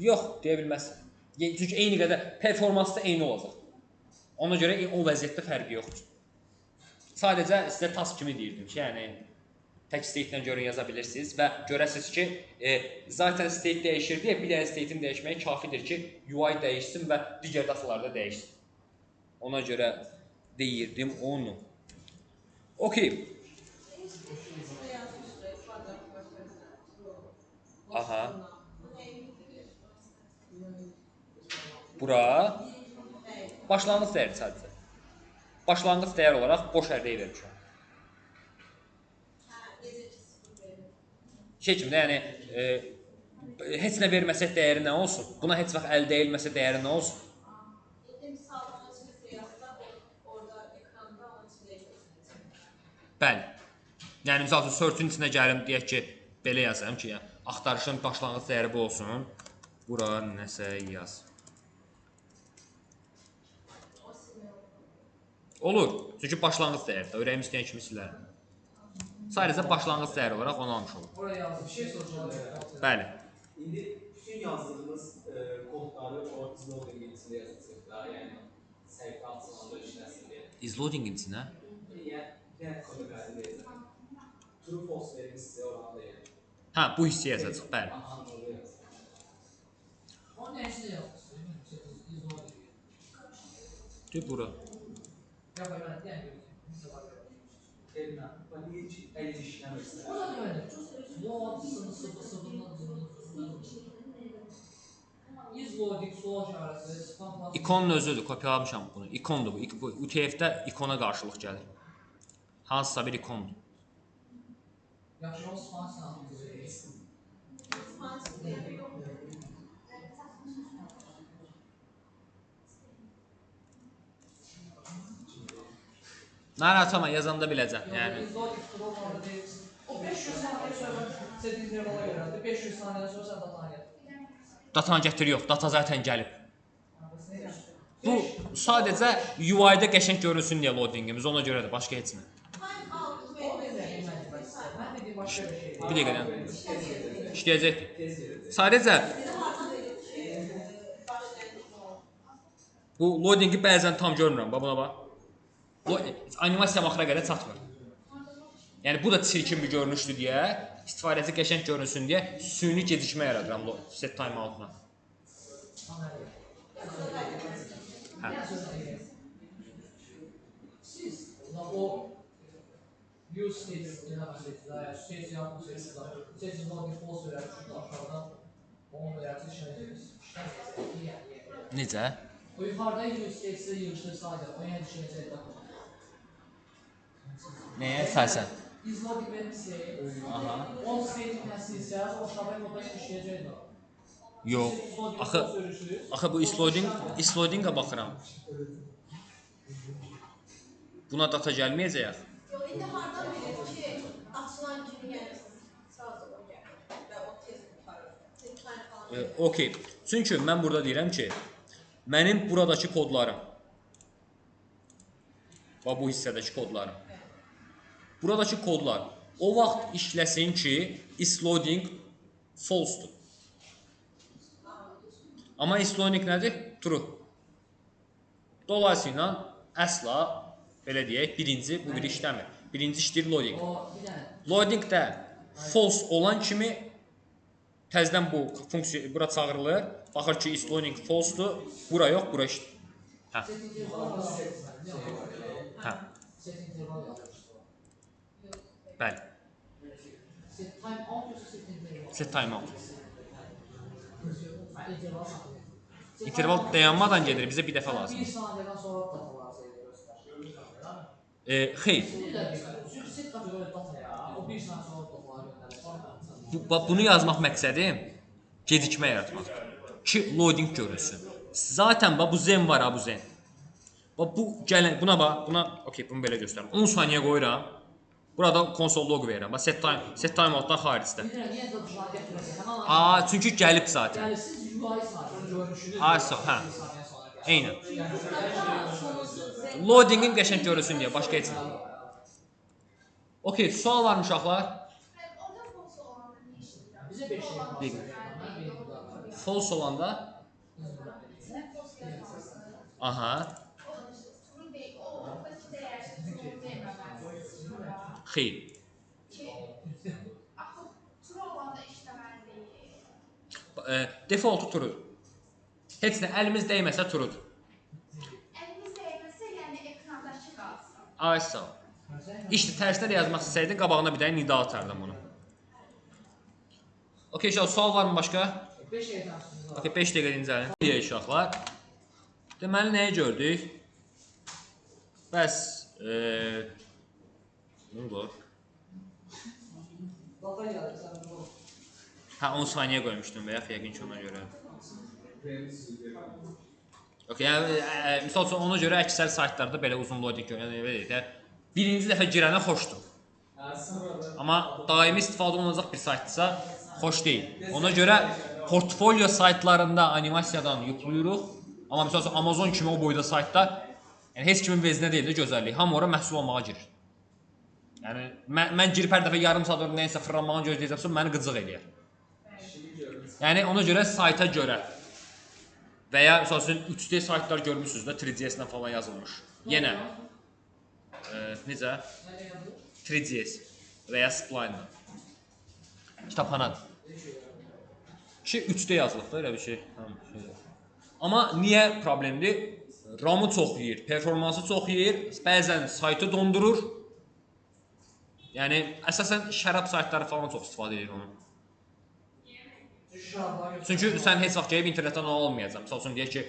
Yox, deyə bilməzsən. Çünki eyni qədər performansda eyni olacaq. Ona görə o vəziyyətdə fərqi yoxdur. Sadəcə sizə task kimi deyirdim ki, yəni tək state-dən görə yaza bilirsiniz və görəsiniz ki, zaten state dəyişir deyə bir dənə state-in dəyişməyi kafidir ki, UI dəyişsin və digər datalarda dəyişsin. Ona görə deyirdim onu. Okey. Aha. Bura başlanğıc dəyəri sadəcə. Başlanğıc dəyər olaraq boş ərdəyi vermişəm. Şey kimi də, yəni heç nə verməsək dəyəri nə olsun? Buna heç vaxt əldə edilməsə dəyəri nə olsun? Bəli. Yəni misal üçün search-ün içinə gəlim, deyək ki, belə yazıram ki, axtarışın başlanğıc dəyəri bu olsun. Bura nəsə yaz. Olur. Çünki başlanğıc dəyəridir. Ürəyim istəyən kimi silərəm. Sadəcə başlanğıc dəyəri olaraq onu almış olur. Oraya yazdım. Bir şey soracağım. Bəli. İndi bütün yazdığınız kodları o izloading içində yazacaq da, yəni səhifə açılanda işləsin deyə. Izloading içinə? Yəni kodu qəbul True false verir sizə oranı da yəni. Hə, bu hissəyə yazacaq, bəli. Aha, orada yazacaq. O ne işte yazmışsın? Dur bura. Ya ben diyen görüyorum. Elmə, bax deyir ki, əl işləmirsə. O da böyle. Load sıfırdan izlodik soğuk işareti, spam. İkonun özüdür, kopyalamışam bunu. İkondur bu. UTF-də ikona qarşılıq gəlir. Hansısa bir ikondur. Yaxşı, o Spans altı. Narahat olma, yazanda biləcəm. Yəni Exotic Pro vardı deyil. O 500 saniye sonra set intervala görədir. 500 saniyeden sonra sən datan gəlir. datan gətir yox, data zaten gəlib. Bu sadəcə UI-da qəşəng görünsün deyə loadingimiz, ona görədir, başqa heç nə. O demək, mən dediyim başqa bir şey. Bir dəqiqədən. İşləyəcək. Sadəcə bu loadingi bəzən tam görmürəm, bax buna bax. Animasiya vaxtına qədər çatmır. Yəni bu da çirkin bir görünüşdür deyə, istifadəçi qəşəng görünsün deyə süni gecikmə yaradıram set timeoutuna. Hə. Siz o use state state yapmışsınız. State loading false verərsiniz aşağıdan. Onu verərsiniz işləyəcəksiniz. Necə? O yuxarıda use state-i yığışdırsaydı, o yenə düşəcəkdi. Nəyə əsasən? Is loading vermişsiniz. Aha. O state-i təsdiqlərsəz, o aşağıda kodda işləyəcəkdi. Yox. Axı bu isloadinga baxıram. Buna data gəlməyəcək. İndi hardan bilir ki, açılan kimi gəlirsin, sırası o gəlir və o tez tutarır. Okey. Çünki mən burada deyirəm ki, mənim buradakı kodlarım, bu hissədəki kodlarım, buradakı kodlar o vaxt işləsin ki, isloading false-dur. Amma isloading nədir? True. Dolayısıyla əsla, belə deyək, birinci bu biri işləmir. Birinci işləyir loading. Loadingdə false olan kimi təzədən bu funksiya bura çağırılır. Baxır ki, isloading false-dur. Bura yox, bura işləyir. Hə. Hə. Bəli. Set timeout. İnterval dayanmadan gedir, bizə bir dəfə lazım. Bir saniyədən sonra datalar göstərir. Xeyr. Çünki set kateqoriya dataya, o bir saniyə sonra datalar göndərir. Bunu yazmaq məqsədim gecikmə yaratmaqdır. Ki, loading görünsün. Zaten bu zen var, bu zen. Bu gələn, buna bax, okey, bunu belə göstərim. 10 saniyə qoyuram. Burada konsol log verirəm. Set timeoutdan xaricdə. Çünki gəlib zaten. Yəni siz UI sayəsində görünüşünüz. Hə. Eynən. Loadingin qəşəng görünsün deyə, başqa heç nə. Okey, sual varmı uşaqlar? Orada false olanda ne işləyirəm? Bizə 5 şey var. False olanda? Sən false yazmasın. Aha. True deyil, o oradakı dəyər true deməməlidir. Xeyr. Axı true olanda işləməli deyil. Defaultu true. Heç nə əlimiz dəyməsə truedur. Əlimiz dəyməsə, yəni ekrandakı qalsın. Ay sağ ol. İşte tərsdə yazmaq istəsəydin, qabağına bir dənə nida atardım bunu. Okey, sual varmı başqa? 5 şey təmsiliniz var. Okey, 5 dəqiqə dincəlin. Deyək uşaqlar. Deməli, nəyi gördük? Bəs, bunu qoy. Data gəldi, sən bunu. Hə, 10 saniyə qoymuşdum və yaxud yəqin ki, ona görə. Okey, yəni, misal üçün ona görə əksər saytlarda belə uzun loading görünür. Birinci dəfə girənə xoşdur. Amma daimi istifadə olunacaq bir saytdırsa, xoş deyil. Ona görə portfolio saytlarında animasiyadan yüklüyürük. Amma misal üçün Amazon kimi o boyda saytda heç kimin vezinə deyil də gözəllik. Hamı ora məhsul olmağa girir. Yəni, mən girib hər dəfə yarım saat nəyəsə fırlanmağa gözləyəcəmsə, məni qıcıq eləyər. Yəni, ona görə sayta görə və ya misal üçün 3D saytlar görmüşsünüz də 3DS-lə falan yazılmış. Yenə, necə? 3DS və ya Spline-la. Kitabxanadır. Ki, 3D yazılıb da, elə bir şey. Amma niyə problemdir? RAM-ı çox yeyir, performansı çox yeyir, bəzən saytı dondurur. Yəni, əsasən şərab saytları falan çox istifadə edir onu. Çünki sən heç vaxt gəlib internetdən onu almayacaq. Misal üçün deyək ki,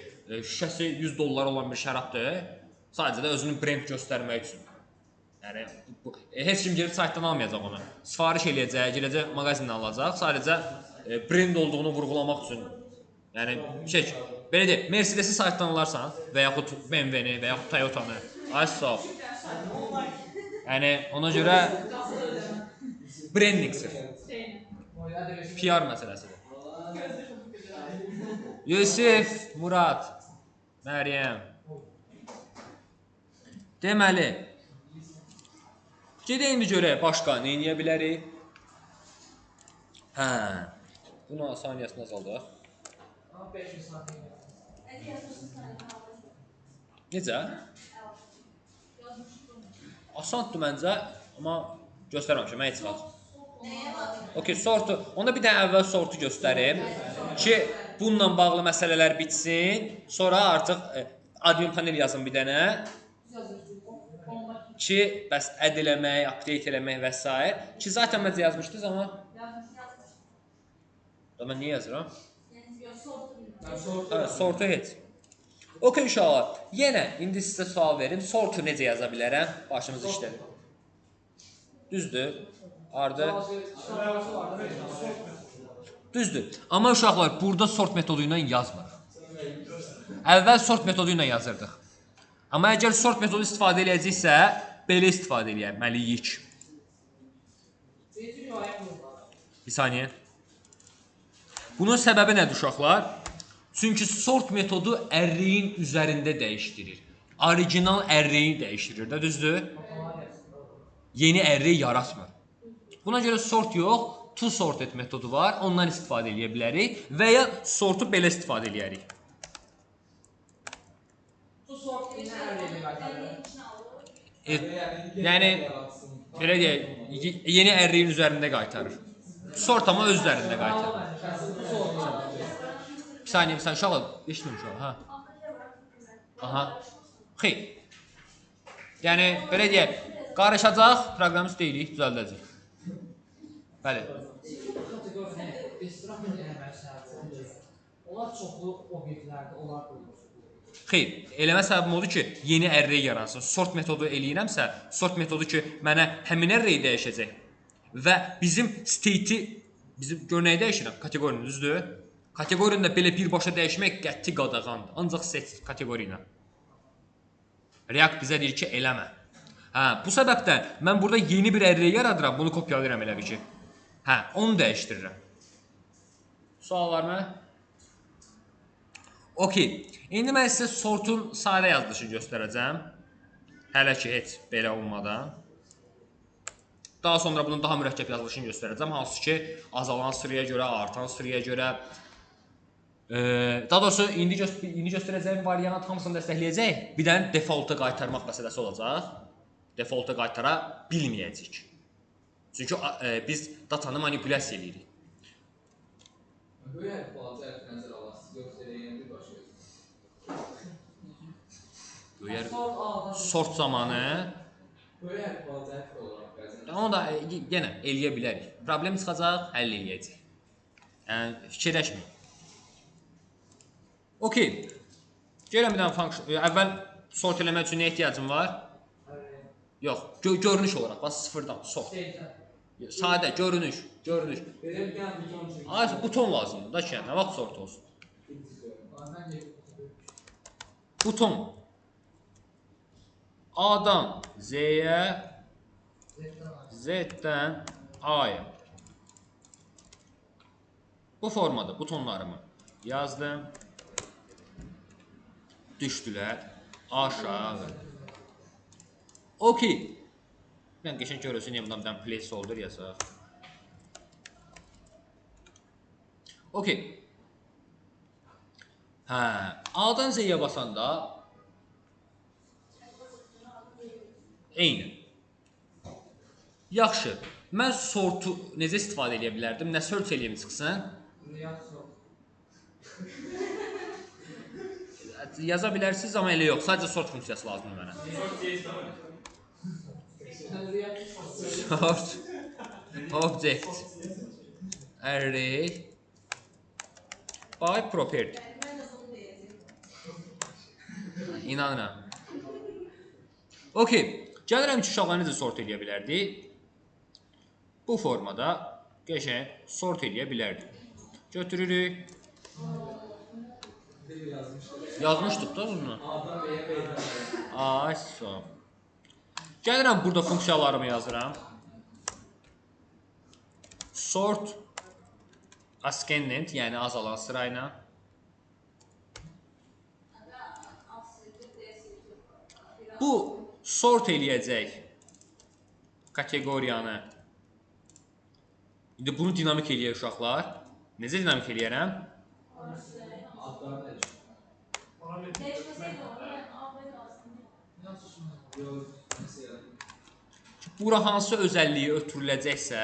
şüşəsi $100 olan bir şərabdır, sadəcə də özünün brend göstərmək üçün. Yəni heç kim girib saytdan almayacaq onu. Sifariş eləyəcək, girəcək mağazindən alacaq. Sadəcə brend olduğunu vurğulamaq üçün. Yəni belə deyək, Mercedes-i saytdan alarsan və yaxud BMW-ni və yaxud Toyota-nı, ay sağ ol. Yəni ona görə brandingdir. PR məsələsidir. Yusif, Murad, Məryəm. Deməli, gedək indi görək başqa nə edə bilərik? Hə. Bunu saniyəsini azaldaq. 500 saniyə. Necə? Asandır məncə, amma göstərməmişəm, mən heç vaxt. Okey, sortu. Onda bir dənə əvvəl sortu göstərim ki, bununla bağlı məsələlər bitsin. Sonra artıq admin panel yazın bir dənə. Ki, bəs add eləmək, update eləmək və s. Ki, zaten məncə yazmışdınız, amma... Mən niyə yazıram? Sortu heç. Okey uşaqlar, yenə indi sizə sual verim. Sortu necə yaza bilərəm? Başımız işlədir. Düzdür? Ardı? Düzdür. Amma uşaqlar, burada sort metodu ilə yazmırıq. Əvvəl sort metodu ilə yazırdıq. Amma əgər sort metodu istifadə edəcəksə, belə istifadə etməliyik. Bir saniyə. Bunun səbəbi nədir uşaqlar? Çünki sort metodu ərriyin üzərində dəyişdirir. Orijinal ərriyi dəyişdirir də, düzdür? Yeni ərri yaratmır. Buna görə sort yox, to sorted metodu var. Ondan istifadə edə bilərik və ya sortu belə istifadə edərik. To sort yeni ərriyi qaytarır. Yəni, belə deyək, yeni ərriyin üzərində qaytarır. Sort amma öz üzərində qaytarır. Bir saniyə, uşaqlar, eşitməyim uşaqlar, hə? Aha. Xeyr. Yəni, belə deyək, qarışacaq, proqramist deyilik, düzəldəcək. Bəli. Onlar çoxlu obyektlərdə, onlar qoyulur. Xeyr, eləmə səbəbim odur ki, yeni array yaransın. Sort metodu eləyirəmsə, sort metodu ki, mənə həmin array dəyişəcək. Və bizim state-i, bizim görnəyi dəyişirəm, kateqorinin, düzdür? Kateqoriyada belə birbaşa dəyişmək qəti qadağandır. Ancaq set kateqoriyla. React bizə deyir ki, eləmə. Hə, bu səbəbdən mən burada yeni bir array yaradıram, bunu kopyalayıram elə bir ki. Hə, onu dəyişdirirəm. Sual var mı? Okey. İndi mən sizə sortun sadə yazılışını göstərəcəm. Hələ ki, heç belə olmadan. Daha sonra bunun daha mürəkkəb yazılışını göstərəcəm. Hansı ki, azalan sıraya görə, artan sıraya görə. Daha doğrusu, indi göstərəcəyim variant hamısını dəstəkləyəcək. Bir dənə defaulta qaytarmaq məsələsi olacaq. Defaulta qaytara bilməyəcək. Çünki biz datanı manipulyasiya edirik. Böyle balaca nəzər alasınız, yoxsa yəni bir başqa. Sort zamanı Böyle balaca olaraq bəzən. onu da yenə eləyə bilərik. Problem çıxacaq, həll eləyəcək. Yəni fikirləşməyin. Okey. Gəlin bir dənə funksiyon. Əvvəl sort eləmək üçün nə ehtiyacım var? Yox, görünüş olaraq bax sıfırdan sort. Sadə görünüş. Belə bir dənə buton çək. Ay, buton lazımdır da ki, nə vaxt sort olsun. Buton. A-dan Z-yə, Z-dən A-ya. Bu formada butonlarımı yazdım. Düşdülər aşağı. Okey. Mən qəşəng görürsün, niyə bundan bir dənə placeholder yazaq. Okey. Hə, A-dan Z-yə basanda eyni. Yaxşı. Mən sortu necə istifadə edə bilərdim? Nə search eləyim çıxsın? Yaza bilərsiniz, amma elə yox. Sadəcə sort funksiyası lazımdır mənə. Sort object array by property. İnanıram. Okey. Gəlirəm ki, uşaqları necə sort edə bilərdik? Bu formada qəşəng sort edə bilərdik. Götürürük. Yazmışdıq da bunu. A'dan B'ye, B'den C'ye. Ay, sağ. Gəlirəm burada funksiyalarımı yazıram. Sort ascendant, yəni azalan sırayla. Bu sort eləyəcək kateqoriyanı. İndi bunu dinamik eləyək uşaqlar. Necə dinamik eləyərəm? Adlar nedir? Yok, mesela. Bura hansı özəlliyi ötürüləcəksə,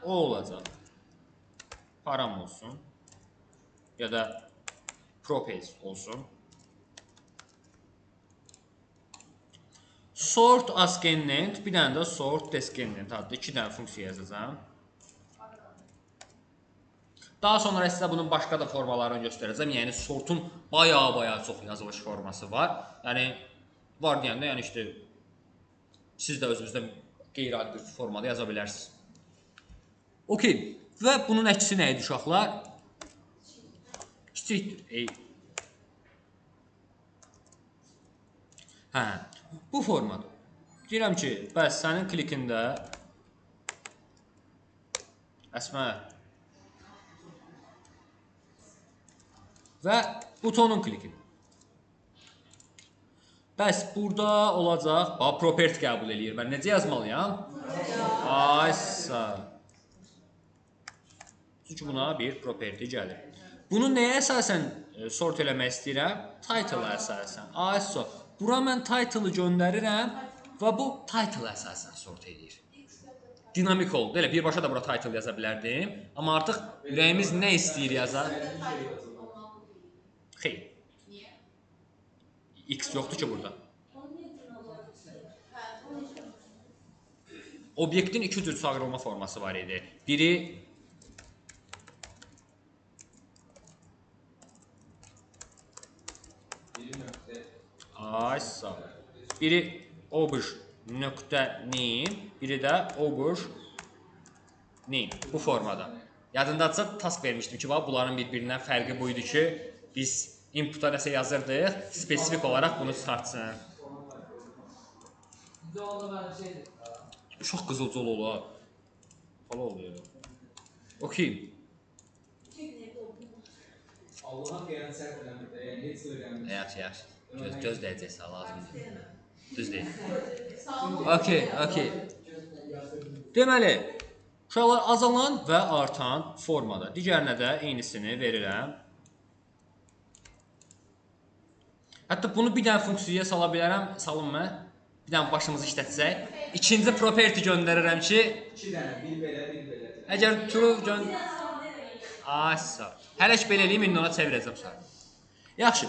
o olacaq. Param olsun. Ya da properties olsun. Sort ascendant, bir dənə də sort descendant adlı 2 dənə funksiya yazacağam. Daha sonra sizə bunun başqa da formalarını göstərəcəm. Yəni sortun baya çox yazılış forması var. Yəni var deyəndə, yəni işte siz də özünüzdə qeyri-adi bir formada yaza bilərsiniz. Okey. Və bunun əksi nə idi uşaqlar? Kiçikdir. Hə, bu formada. Deyirəm ki, bəs sənin klikində Əsmə və butonun kliki. Bəs burada olacaq, property qəbul eləyir. Mən necə yazmalıyam? Aysa. Çünki buna bir property gəlir. Bunu nəyə əsasən sort eləmək istəyirəm? Title-a əsasən. Aysa. Bura mən title-ı göndərirəm və bu title-a əsasən sort edir. Dinamik oldu. Elə birbaşa da bura title yaza bilərdim. Amma artıq ürəyimiz nə istəyir yaza? Xeyr. X yoxdur ki burada. Obyektin iki cür çağırılma forması var idi. Biri Aysa. Biri obj.name, biri də obj.name. Bu formada. Yadındadsa task vermişdim ki, bunların bir-birindən fərqi buydu ki, biz input'a nəsə yazırdıq, spesifik olaraq bunu çıxartsın. Çox qızılcıl olur. Hala oluyor. Okey. Allah'a gelen sert önemli. Yani hiç önemli. Yaxşı. Gözləyəcəksə lazımdır. Düz deyil. Okey. Deməli, uşaqlar azalan və artan formada. Digərinə də eynisini verirəm. Hətta bunu bir dənə funksiyaya sala bilərəm, salınma. Bir dənə başımızı işlətəcək. İkinci property göndərirəm ki, 2 tane, bir belə, bir belə. əgər true Asa. Hələ ki belə eləyim, indi ona çevirəcəm sonra. Yaxşı.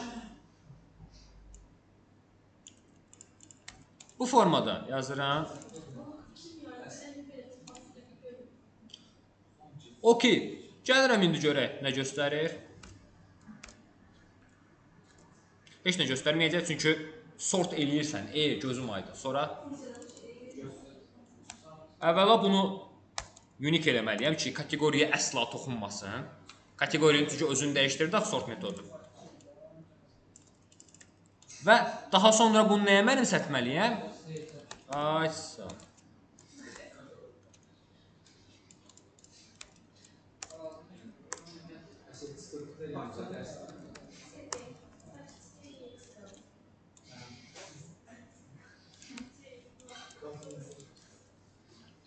Bu formada yazıram. Okey. Gəlirəm indi görək nə göstərir. Heç nə göstərməyəcək, çünki sort eləyirsən. Gözüm aydın. Sonra əvvəla bunu unique eləməliyəm ki, kateqoriyaya əsla toxunmasın. Kateqorinin çünki özünü dəyişdirdik sort metodu. Və daha sonra bunu nəyə mənimsətməliyəm? Aysa.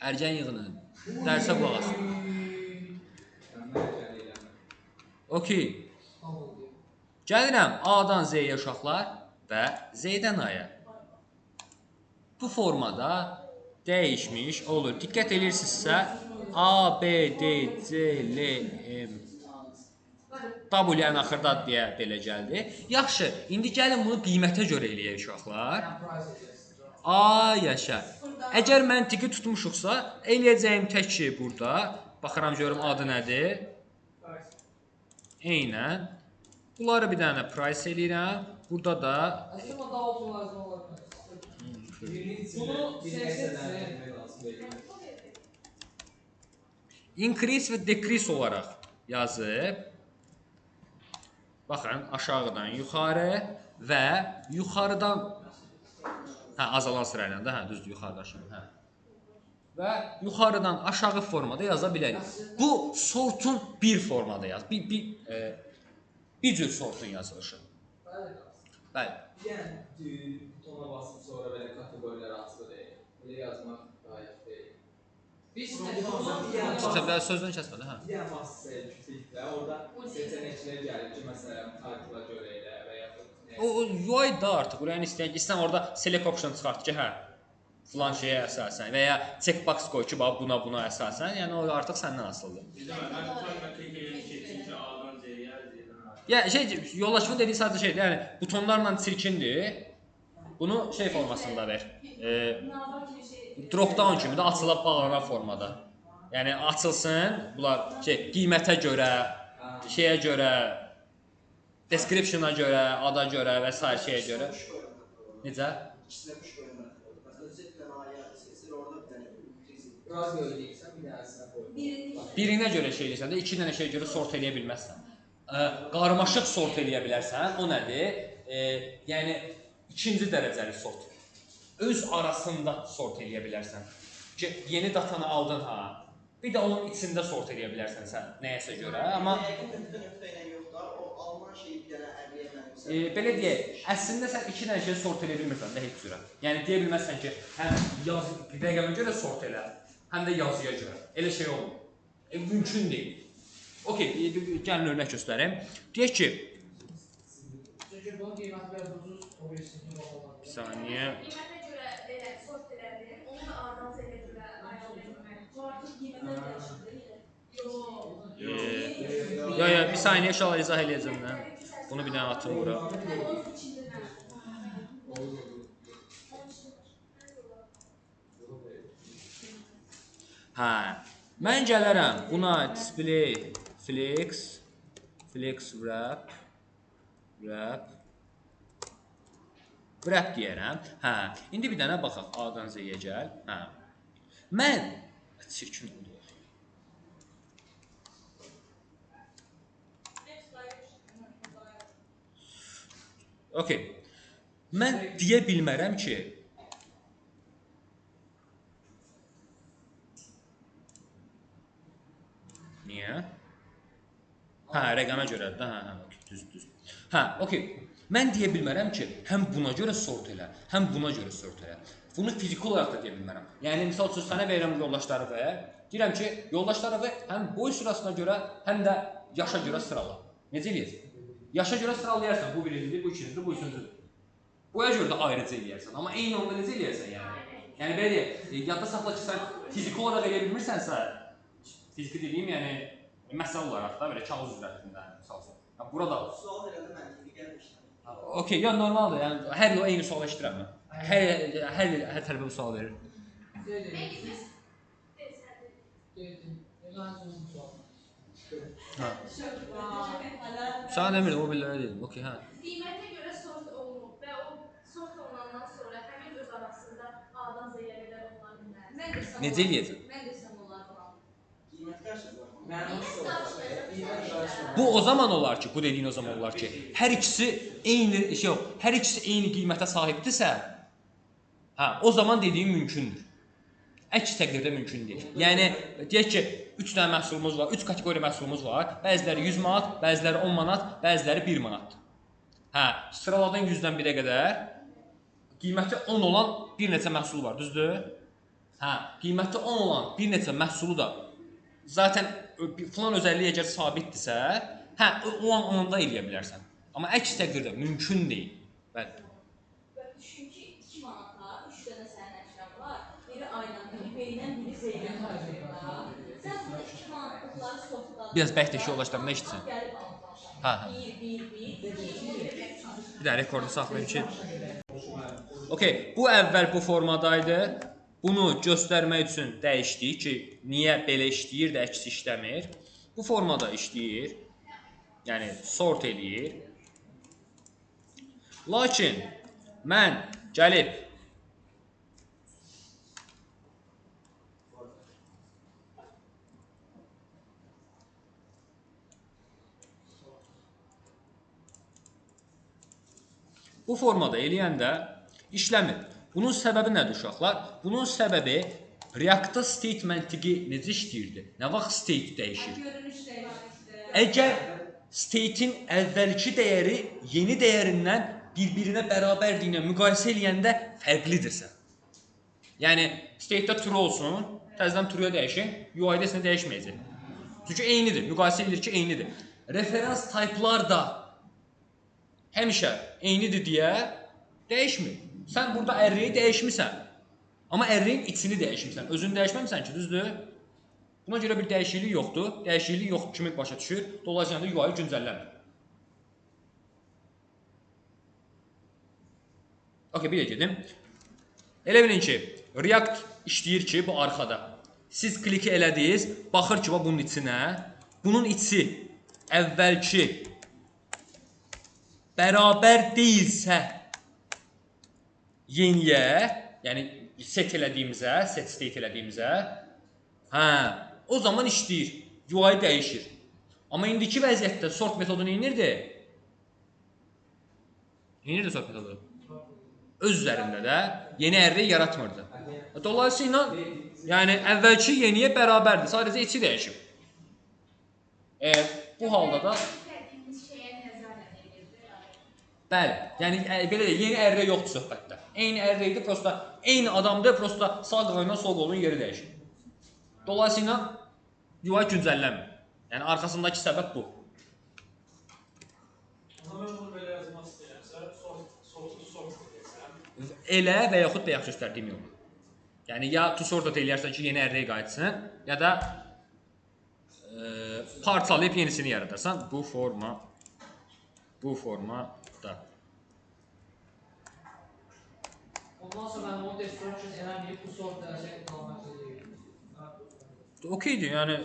Ərgən yığını. Dərsə qulaq asın. Okey. Gəlirəm A-dan Z-yə uşaqlar və Z-dən A-ya. Bu formada dəyişmiş olur. Diqqət edirsinizsə A, B, D, C, L, M, W ən axırda deyə belə gəldi. Yaxşı, indi gəlin bunu qiymətə görə eləyək uşaqlar. A yaşa. Əgər məntiqi tutmuşuqsa, eləyəcəyim tək şey burada. Baxıram görüm adı nədir. Eynən. Bunları bir dənə price eləyirəm. Burada da Birinin içində Bunu bir sen nəsə seçsin. dəyişdirmək lazım deyil. Increase və decrease olaraq yazıb. Baxın, aşağıdan yuxarı və yuxarıdan azalan sıra ilə də, düzdür, yuxarıdan aşağı, və yuxarıdan aşağı formada yaza bilərik. Bu sortun bir formada yaz. Bir cür sortun yazılışı. Bəli. Yəni butona basıb sonra belə kateqoriyalar açılır. Belə yazmaq qayət deyil. Biz Sözünü kəsmədi, hə. Bir dənə basıb kütüklə, orada seçənəklər gəlir ki, məsələn, title'a görə elə və yaxud O UI-da artıq, ürəyin istəyən orada select option çıxart ki, hə, filan şeyə əsasən və ya checkbox qoy ki, buna əsasən, yəni o artıq səndən asılıdır. Yəni yoldaşımın dediyi sadəcə şeydir, yəni butonlarla çirkindir. Bunu şey formasında ver. Drop down kimi də açılıb bağlanan formada. Yəni açılsın, bunlar qiymətə görə, şeyə görə, description-a görə, ada görə və s. şeyə görə. Necə? İkisine kuş koymak. Mesela bir tane ayağı seçsin, orada bir tane increase. biraz gözləyirsən, bir dənəsinə qoy. Birinə görə şey edirsən də, iki dənə şey görə sort eləyə bilməzsən. Qarmaşıq sort eləyə bilərsən. O nədir? Yəni ikinci dərəcəli sort. Öz arasında sort eləyə bilərsən. Ki yeni datanı aldın ha. Bir də onun içində sort eləyə bilərsən sən nəyəsə görə. Amma belə deyək, əslində sən iki dənə şey sort eləyə bilmirsən də heç cürə. Yəni deyə bilməzsən ki, həm rəqəmə görə sort elə, həm də yazıya görə. Elə şey olmur. Mümkün deyil. Okey, gəlin örnək göstərim. Deyək ki, çünki bunun qiyməti biraz ucuz, o birisinin olar. bir saniyə. Qiymətə görə elə sort elədim, onu da ardından elə görə ayarlayıram. Bu artıq qiymətə dəyişir. Ya, bir saniyə inşallah izah eləyəcəm mən. Bunu bir dənə atım bura. Hə, mən gələrəm buna display flex wrap deyərəm. Hə, indi bir dənə baxaq A-dan Z-yə gəl. Hə. Mən çirkin oldu. Okay. Mən deyə bilmərəm ki, niyə? Hə, rəqəmə görədir də, hə, düz. Hə, okey. Mən deyə bilmərəm ki, həm buna görə sort elə, həm buna görə sort elə. Bunu fiziki olaraq da deyə bilmərəm. Yəni misal üçün sənə verirəm yoldaşları və deyirəm ki, yoldaşları və həm boy sırasına görə, həm də yaşa görə sırala. Necə eləyəcək? Yaşa görə sıralayarsan, bu birincidir, bu ikincidir, bu üçüncüdür. Boya görə də ayrıca eləyərsən, amma eyni anda necə eləyərsən yəni? Yəni belə deyək, yadda saxla ki, sən fiziki olaraq eləyə bilmirsənsə, fiziki dediyim yəni məsələ olaraq da belə kağız üzərində misal üçün. Burada Sual verəndə məntiqi gəlmişdir. okey, ya normaldır. Yəni hər il eyni sual eşidirəm mən. Hər tərəfə bu sual verir. Hə. Sən demirəm, o bilirəm dedim. Okey, hə. Qiymətə görə sort olunub və o sort olunandan sonra həmin öz arasında A-dan Z-yə qədər ola bilər. Necə eləyəcək? Mən desəm olar buna. Qiymət qarşılıqlar. Mən nasıl olacaq? Qiymət qarşılıqlar. Bu o zaman olar ki, bu dediyin o zaman olar ki, hər ikisi eyni hər ikisi eyni qiymətə sahibdirsə, hə, o zaman dediyin mümkündür. Əks təqdirdə mümkün deyil. Yəni deyək ki, 3 dənə məhsulumuz var, 3 kateqoriya məhsulumuz var. Bəziləri 100 manat, bəziləri 10 manat, bəziləri 1 manatdır. Hə, sıraladın 100-dən 1-ə qədər. Qiyməti 10 olan bir neçə məhsul var, düzdür? Hə, qiyməti 10 olan bir neçə məhsulu da zaten filan özelliği əgər sabitdirsə, hə, o anda eləyə bilərsən. Amma əks təqdirdə mümkün deyil. Bəli. Düşün ki, 2 manata 3 dənə sənin əşyan var. Biri aydan, biri beyindən, biri zeydən harcayırlar. Sən burada 2 manatlıqları sortladın. Biraz bəhdə yoldaşlarına eşitsin. Gəlib almışam. Hə. 1. Bir də rekordu saxlayım ki. Okey, bu əvvəl bu formadaydı. Bunu göstərmək üçün dəyişdik ki, niyə belə işləyir də əksi işləmir. Bu formada işləyir. Yəni sort eləyir. Lakin mən gəlib Bu formada eləyəndə işləmir. Bunun səbəbi nədir uşaqlar? Bunun səbəbi React-da state məntiqi necə işləyirdi? Nə vaxt state dəyişir? Görünüş dəyişir. Əgər state-in əvvəlki dəyəri yeni dəyərindən bir-birinə bərabərliyinə müqayisə eləyəndə fərqlidirsə. Yəni state-də true olsun, təzədən true-ya dəyişin, UI-da isə dəyişməyəcək. Çünki eynidir, müqayisə edilir ki, eynidir. Referans type'lar da həmişə eynidir deyə dəyişmir. Sən burada array-i dəyişmirsən, amma array-in içini dəyişmirsən, özünü dəyişməmisən ki, düzdür? Buna görə bir dəyişiklik yoxdur. Dəyişiklik yox kimi başa düşür, dolayısıyla da UI-i güncəlləmir. Okey, bir də gedim. Elə bilin ki, React işləyir ki, bu arxada. Siz kliki elədiniz, baxır ki, bunun içinə, bunun içi əvvəlki bərabər deyilsə yeniyə, yəni set elədiyimizə, set state elədiyimizə, o zaman işləyir, UI dəyişir. Amma indiki vəziyyətdə sort metodu neyinirdi? Neyinirdi sort metodu? Öz üzərində də yeni array yaratmırdı. Dolayısıyla, yəni əvvəlki yeniyə bərabərdir, sadəcə içi dəyişib. Bu halda da İstədiyimiz şeyə nəzarət edirdi. bəli, yəni belə deyək, yeni array yoxdur söhbətdə. Eyni arraydir, prosta eyni adamdır, prosta sağ qolundan sol qolunun yeri dəyişir. Dolayısıyla UI güncəllənmir. Yəni arxasındakı səbəb bu. Amma mən bunu belə yazmaq istəyirəmsə, sort edəcəm. Elə və yaxud da yaxşı göstərdiyim yox. Yəni ya to sort eləyərsən ki, yeni array qayıtsın, ya da parçalayıb yenisini yaradarsan bu formada. Ondan sonra mən onu destruction eləməyib bu sort dərəcək qalmaq istəyirəm. Okeydir, yəni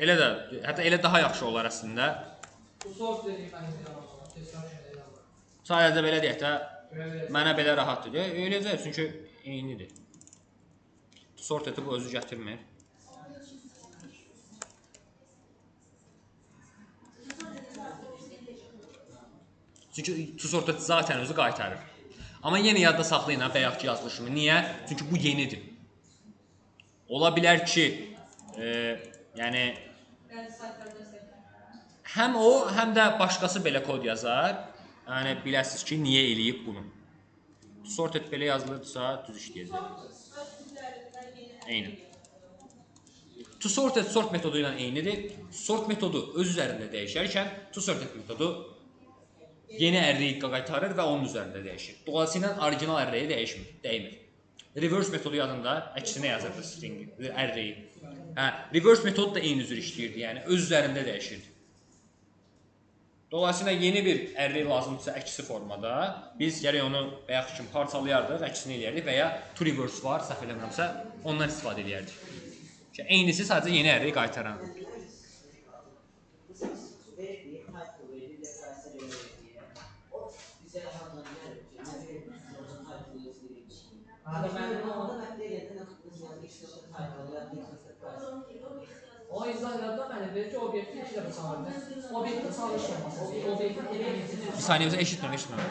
elə də, hətta elə daha yaxşı olar əslində. Bu sort dediyim mən destruction eləməm. Sadəcə belə deyək də, mənə belə rahatdır deyə, eləyəcək, çünki eynidir. Sort etib özü gətirmir. Çünki to sort et zaten özü qaytarır. Amma yenə yadda saxlayın bayaqki yazılışımı. Niyə? Çünki bu yenidir. Ola bilər ki, yəni həm o, həm də başqası belə kod yazar. Yəni biləsiniz ki, niyə eləyib bunu. To sort et belə yazılırsa düz işləyəcək. Eyni. To sort et sort metodu ilə eynidir. Sort metodu öz üzərində dəyişərkən to sort et metodu yeni array qaytarır və onun üzərində dəyişir. Dolayısıyla orijinal array dəymir. Reverse metodu yadında əksinə yazırdı string, array. Reverse metodu da eyni üzr işləyirdi, yəni öz üzərində dəyişirdi. Dolayısıyla yeni bir array lazımdırsa əksi formada biz gərək onu bayaq kimi parçalayardıq, əksinə eləyərdik və ya to reverse var, səhv eləmirəmsə ondan istifadə edərdik. Eynisi sadəcə yeni array qaytaran. O izah elədi mənə deyir ki, obyekti iki dəfə çağırdı. Obyektin çalışmaması, obyektin elementini... Bir saniyə bizə eşitmirəm.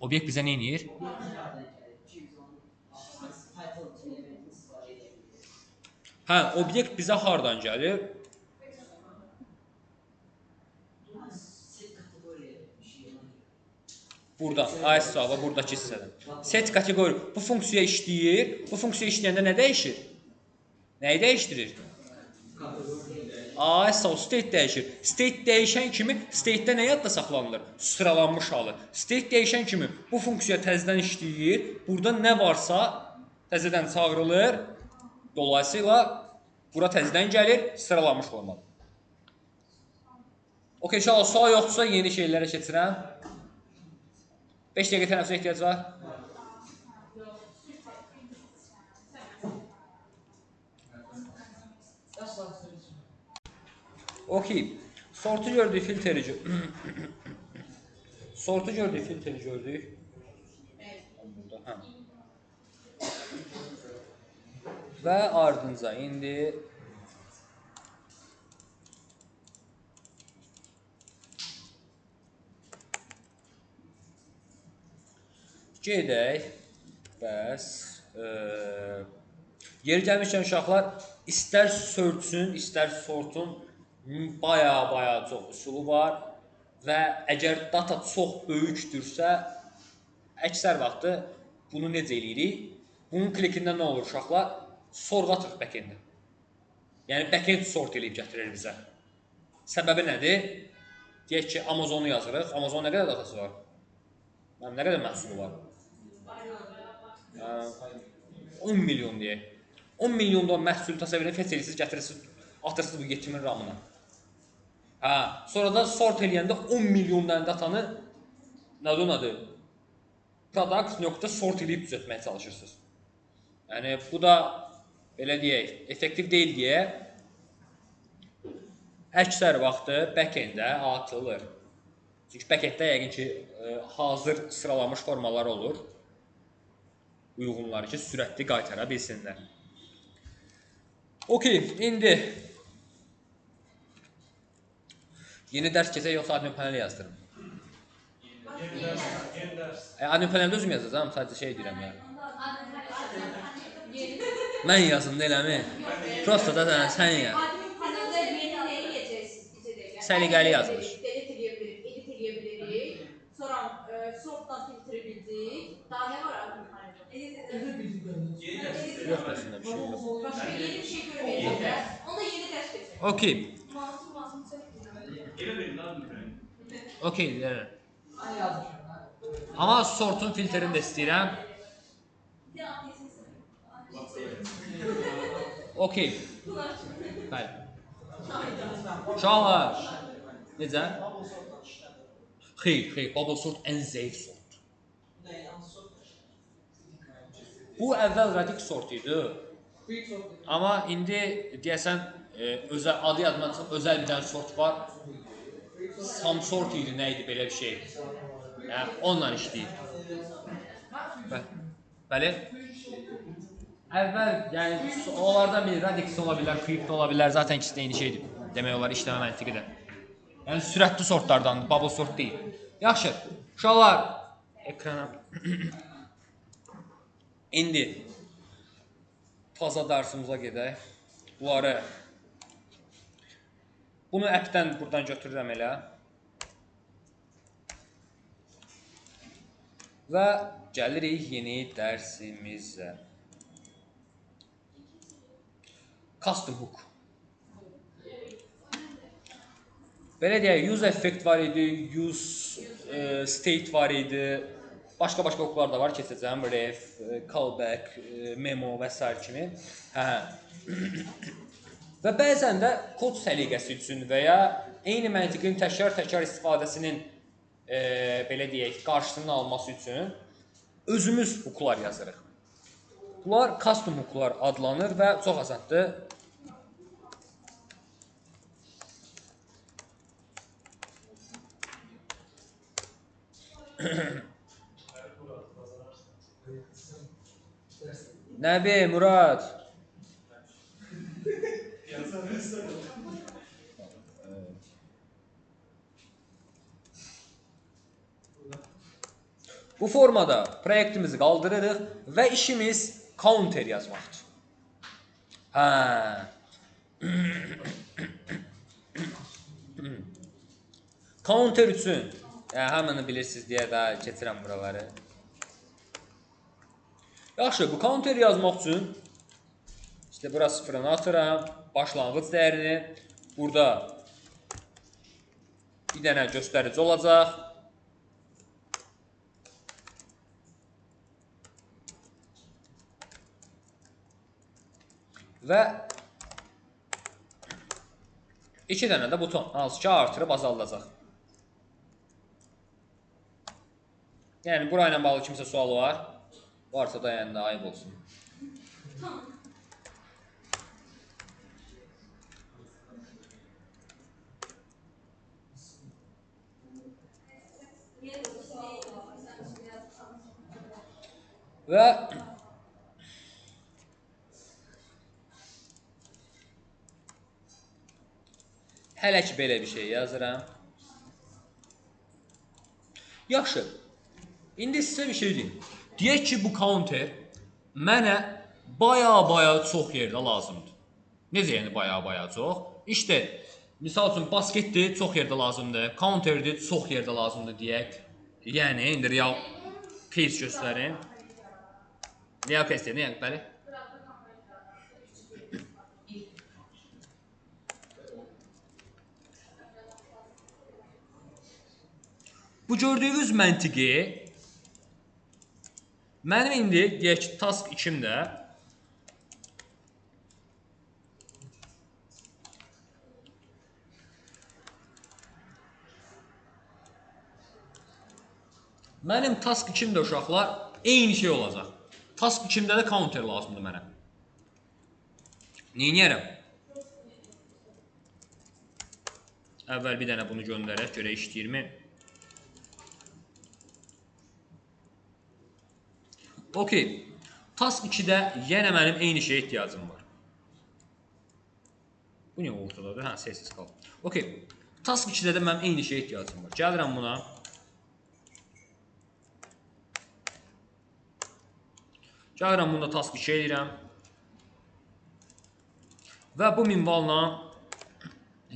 Obyekt bizə nə edir? Obyekt bizə hardan gəlir? Buradan, AS cavabı buradakı hissədən. Set kateqori bu funksiya işləyir. Bu funksiya işləyəndə nə dəyişir? Nəyi dəyişdirir? AS state dəyişir. State dəyişən kimi state-də nə yadda saxlanılır? Sıralanmış halı. State dəyişən kimi bu funksiya təzədən işləyir. Burada nə varsa təzədən çağırılır. Dolayısıyla bura təzədən gəlir, sıralanmış formada. Okey, inşallah sual yoxdursa yeni şeylərə keçirəm. 5 dəqiqə tənəffüsə ehtiyac var. Okey. Sortu gördük, filteri sortu gördük, filteri gördük. Burada, Və ardınca indi Gedək. Bəs yeri gəlmişkən uşaqlar, istər search-ün, istər sortun baya çox üsulu var və əgər data çox böyükdürsə, əksər vaxtı bunu necə eləyirik? Bunun klikindən nə olur uşaqlar? Sorğu atırıq backend-ə. Yəni backend sort eləyib gətirir bizə. Səbəbi nədir? Deyək ki, Amazonu yazırıq. Amazon nə qədər datası var? Nə qədər məhsulu var? 10 milyon deyək. 10 milyondan məhsul təsəvvürünü fetch edirsiniz, gətirirsiniz, atırsınız bu 7000 ramına. Sonra da sort eləyəndə 10 milyon dənə datanı nədir? Product.sort eləyib düzəltməyə çalışırsınız. Yəni bu da belə deyək, effektiv deyil deyə əksər vaxtı backend-ə atılır. Çünki backend-də yəqin ki, hazır sıralanmış formalar olur. Uyğunları ki, sürətli qaytara bilsinlər. Okey, indi yeni dərs keçək, yoxsa admin paneli yazdırım? Admin paneldə özüm yazacağım, sadəcə şey deyirəm ya. Mən yazım, eləmi? Prosto da sən yaz. Admin paneldə yeni nəyi yeyəcəksiniz? Səliqəli yazılış. Delete eləyə bilirik, edit eləyə bilirik. Sonra sortdan filtre bildik. Daha nə var admin paneldə? Yox, əslində bir şey yox. Başqa yeni bir şey görməyəcəklər. Onda yeni dərs keçək. Okey. Masum çək. Okey, deyirəm. Mən yazmışam. Amma sortun filtrini də istəyirəm. Okey. Bəli. Uşaqlar. Necə? Xeyr, bubble sort ən zəif sort. Bu əvvəl radix sort idi. Amma indi deyəsən adı yazmaq üçün özəl bir dənə sort var. Some sort idi, nə idi belə bir şey. Yəni onunla işləyir. Bəli. Əvvəl, yəni onlardan biri radix ola bilər, crypt ola bilər, zaten ikisi də eyni şeydir. Demək olar işləmə məntiqidir. Yəni sürətli sortlardandır, bubble sort deyil. Yaxşı, uşaqlar ekrana indi taza dərsimize gedək. Bunu app'dən buradan götürürəm elə. Və gəlirik yeni dərsimizə. Custom hook. Belə deyək, use effect var idi, use state var idi. Başqa hooklar da var, keçəcəm. Ref, callback, memo və s. kimi. Və bəzən də kod səliqəsi üçün və ya eyni məntiqin təkrar istifadəsinin belə deyək, qarşısının alması üçün özümüz hooklar yazırıq. Bunlar custom hooklar adlanır və çox asandır. Nəbi, Murad. Bu formada proyektimizi qaldırırıq və işimiz counter yazmaqdır. Counter üçün hamını bilirsiniz deyə də keçirəm buraları. Yaxşı, bu counter yazmaq üçün işte bura sıfırını atıram, başlanğıc dəyərini, burada bir dənə göstərici olacaq. Və 2 dənə də buton, hansı ki artırıb azaldacaq. Yəni burayla bağlı kimsə sualı var? Varsa da yəni ayıb olsun. Və hələ ki belə bir şey yazıram. Yaxşı. İndi sizə bir şey deyim. Deyək ki, bu counter mənə baya çox yerdə lazımdır. Necə yəni baya çox? İşte, misal üçün basketdir, çox yerdə lazımdır. Counterdir, çox yerdə lazımdır deyək. Yəni, indi real case göstərim. Real case deyək, yəni, bəli. Bu gördüyünüz məntiqi mənim indi deyək ki, task 2-imdə mənim task 2-imdə uşaqlar eyni şey olacaq. Task 2-imdə də counter lazımdır mənə. Neyniyərəm? Əvvəl bir dənə bunu göndərək, görək işləyirmi? Okey, task 2-də yenə mənim eyni şeyə ehtiyacım var. Bu niyə ortadadır? Hə, sessiz qaldı. Okey, task 2-də də mənim eyni şeyə ehtiyacım var. Gəlirəm buna. Gəlirəm bunda task 2 edirəm. Və bu minvalla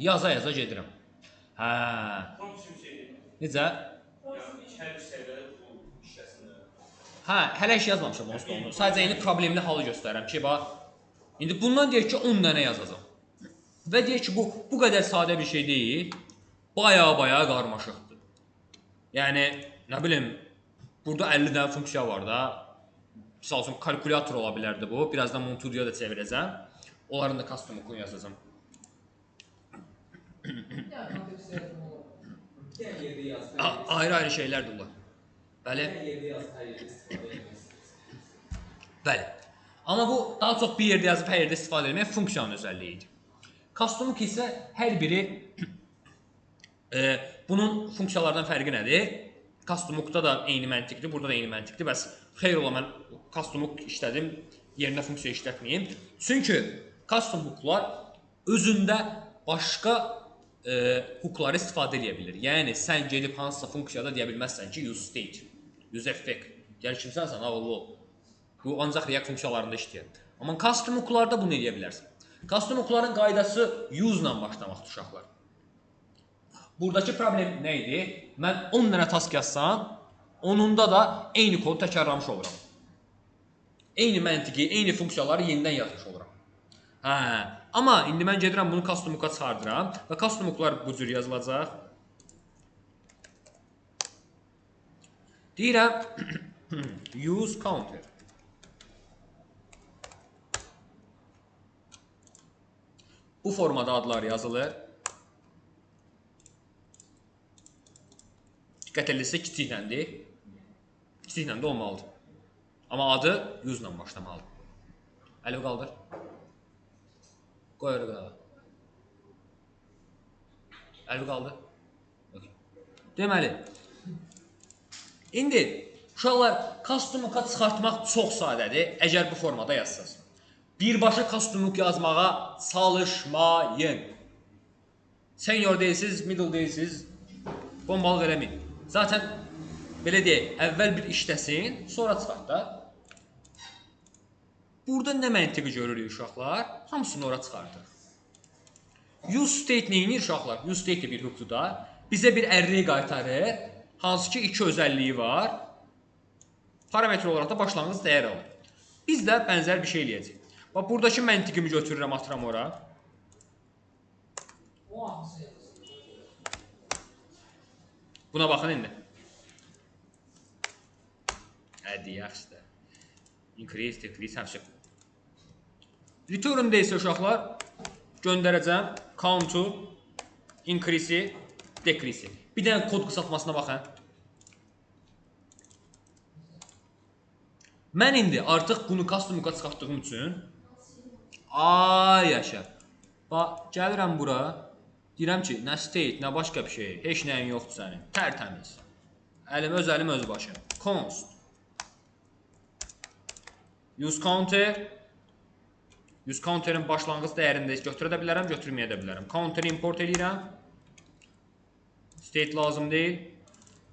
yaza gedirəm. Hə. Necə? Hə, hələ iş yazmamışam onsuz da onu. Sadəcə indi problemli halı göstərirəm ki, bax. İndi bundan deyək ki, 10 dənə yazacağam. Və deyək ki, bu qədər sadə bir şey deyil. Baya qarmaşıqdır. Yəni, nə bilim, burada 50 dənə funksiya var da. Misal üçün, kalkulyator ola bilərdi bu. Birazdan Montudio da çevirəcəm. Onların da custom-unu yazacağım. Ayrı şeylərdir bunlar. Bəli. Bəli. Amma bu daha çox bir yerdə yazıb hər yerdə istifadə etmək funksiyanın özəlliyidir. Custom-hook isə hər biri bunun funksiyalardan fərqi nədir? Custom-hookda da eyni məntiqdir, burada da eyni məntiqdir. Bəs xeyr ola mən custom-hook işlədim, yerinə funksiya işlətməyim. Çünki custom-hooklar özündə başqa hookları istifadə edə bilir. Yəni, sən gedib hansısa funksiyada deyə bilməzsən ki, use state, use effect. Gəl kimsənsən, ağıllı ol. Bu, ancaq React funksiyalarında işləyər. Amma custom hooklarda bunu edə bilərsən. Custom hookların qaydası use ilə başlamaqdır, uşaqlar. Buradakı problem nə idi? Mən 10 dənə task yazsam, onunda da eyni kodu təkrarlamış oluram. Eyni məntiqi, eyni funksiyaları yenidən yazmış oluram. Hə, amma indi mən gedirəm bunu custom hook'a çıxardıram və custom hook'lar bu cür yazılacaq. Deyirəm use counter. Bu formada adlar yazılır. Diqqət edilsə kiçikləndi. Kiçiklə də olmalıdır. Amma adı use ilə başlamalıdır. Əli qaldır. Qoy öyle qırağa. Əli qaldır. Deməli, indi uşaqlar custom hook'a çıxartmaq çox sadədir, əgər bu formada yazsınız. Birbaşa custom hook yazmağa çalışmayın. Senior deyilsiniz, middle deyilsiniz, bombalıq eləməyin. Zaten belə deyək, əvvəl bir işləsin, sonra çıxart da. Burada nə məntiqi görürük uşaqlar? Hamısını ora çıxardır. Use state neyinir uşaqlar? Use state bir hookdur da. Bizə bir array qaytarır. Hansı ki, iki özəlliyi var. Parametre olaraq da başlanğıc dəyər alır. Biz də bənzər bir şey eləyəcəyik. Bax, buradakı məntiqimi götürürəm, atıram ora. Buna baxın indi. Hadi, yaxşı da. Increase, decrease, həmsə. Return-də isə uşaqlar göndərəcəm count-u, increase-i, decrease-i. Bir dənə kod qısaltmasına baxın. Mən indi artıq bunu custom hook'a çıxartdığım üçün yaşa. Bax, gəlirəm bura. Deyirəm ki, nə state, nə başqa bir şey. Heç nəyin yoxdur sənin. Tərtəmiz. Öz əlim, öz başım. Const. Use counter. Use counter'in başlanğıc dəyərində götürə də bilərəm, götürməyə də bilərəm. Counter'i import edirəm. State lazım deyil.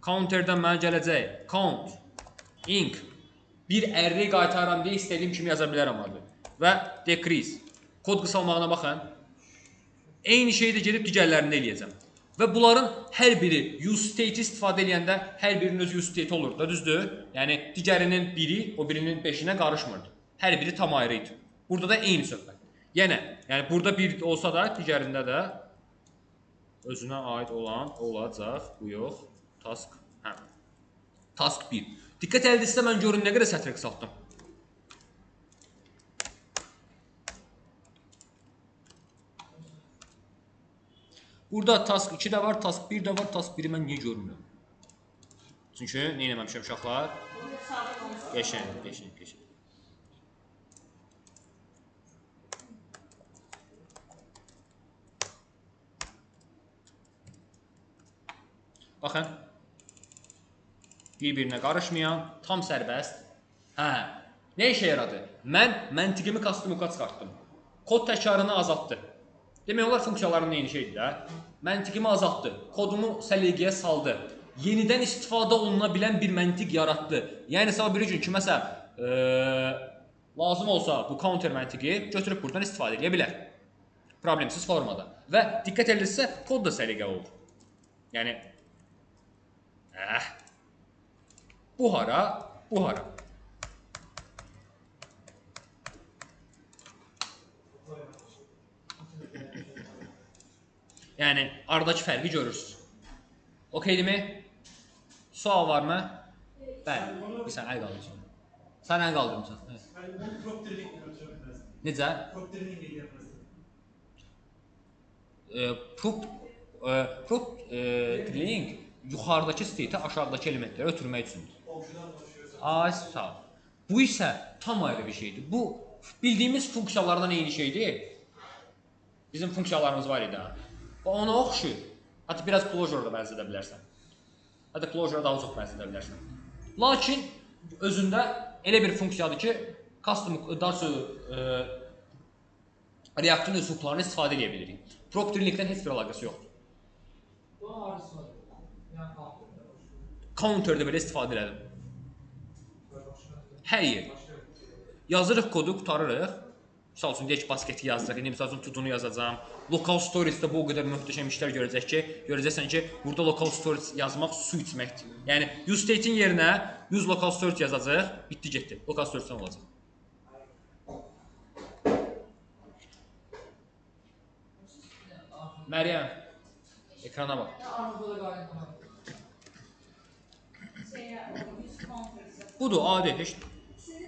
Counter'dan mənə gələcək count ink bir ərri qaytaram deyə istədiyim kimi yaza bilərəm adı. Və decrease. Kod qısalmağına baxın. Eyni şeyi də gedib digərlərində eləyəcəm. Və bunların hər biri use state istifadə edəndə hər birinin öz use state olur da, düzdür? Yəni digərinin biri o birinin 5-inə qarışmırdı. Hər biri tam ayrı idi. Burada da eyni söhbət. Yenə, yəni burada bir olsa da digərində də özünə aid olan olacaq. Bu yox. Task. Hə. Task 1. Diqqət edirsinizsə mən görün nə qədər sətr qısaltdım. Burada task 2 də var, task 1 də var, task 1-i mən niyə görmürəm? Çünki nə eləməmişəm uşaqlar? Qəşəng, qəşəng, qəşəng. Baxın. Bir-birinə qarışmayan, tam sərbəst. Hə, nə işə yaradı? Mən məntiqimi custom-uka çıxartdım. Kod təkrarını azaltdı. Demək olar funksiyaların eyni şeydir də. Məntiqimi azaltdı. Kodumu səliqəyə saldı. Yenidən istifadə oluna bilən bir məntiq yaratdı. Yəni sabah bir gün kiməsə lazım olsa bu counter məntiqi götürüb buradan istifadə edə bilər. Problemsiz formada. Və diqqət edilirsə kod da səliqəli olur. Yəni bu hara, bu hara. Yəni aradakı fərqi görürsünüz. Okeydirmi? Sual varmı? Bəli. Bir sən əl qaldırırsan. Sən əl qaldırmısan. Necə? Prop drilling yuxarıdakı state-i aşağıdakı elementləri ötürmək üçündür. Ay sağ ol. Bu isə tam ayrı bir şeydir. Bu bildiyimiz funksiyalardan eyni şeydir. Bizim funksiyalarımız var idi. Ona oxşuyur. Hətta biraz closure-da bənzədə bilərsən. Hətta closure-a daha çox bənzədə bilərsən. Lakin özündə elə bir funksiyadır ki, custom React-ın öz hooklarını istifadə edə bilirik. Prop drillingdən heç bir əlaqəsi yoxdur. Bu harısı var? Counter-də belə istifadə elədim. Hər yer. Yazırıq kodu, qutarırıq. Misal üçün, deyək ki, basketi yazacaq, indi misal üçün tudunu yazacağım. Local storage-də bu o qədər möhtəşəm işlər görəcəksən ki, burada local storage yazmaq su içməkdir. Yəni, use state-in yerinə 100 local storage yazacaq, bitdi, getdi. Local storage-dən olacaq. Məryəm, ekrana bax. Budur, adi, heç.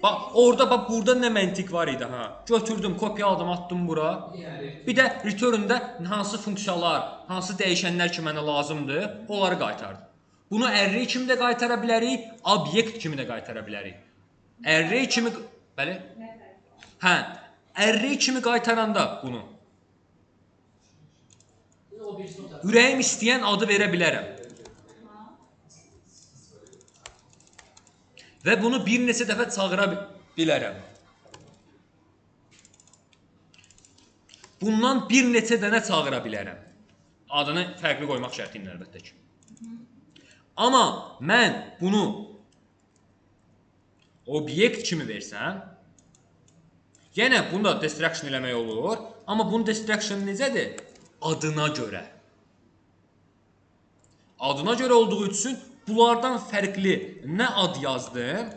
Bax, orada, bax, burada nə məntiq var idi, ha? Götürdüm, kopyaladım, attım bura. Bir də return-də hansı funksiyalar, hansı dəyişənlər ki mənə lazımdır, onları qaytardım. Bunu array kimi də qaytara bilərik, obyekt kimi də qaytara bilərik. Array kimi, bəli? Hə, array kimi qaytaranda bunu ürəyim istəyən adı verə bilərəm. Və bunu bir neçə dəfə çağıra bilərəm. Bundan bir neçə dənə çağıra bilərəm. Adını fərqli qoymaq şərti ilə əlbəttə ki. Amma mən bunu obyekt kimi versəm, yenə bunu da destruction eləmək olur. Amma bunun destruction necədir? Adına görə. Adına görə olduğu üçün bunlardan fərqli nə ad yazdım?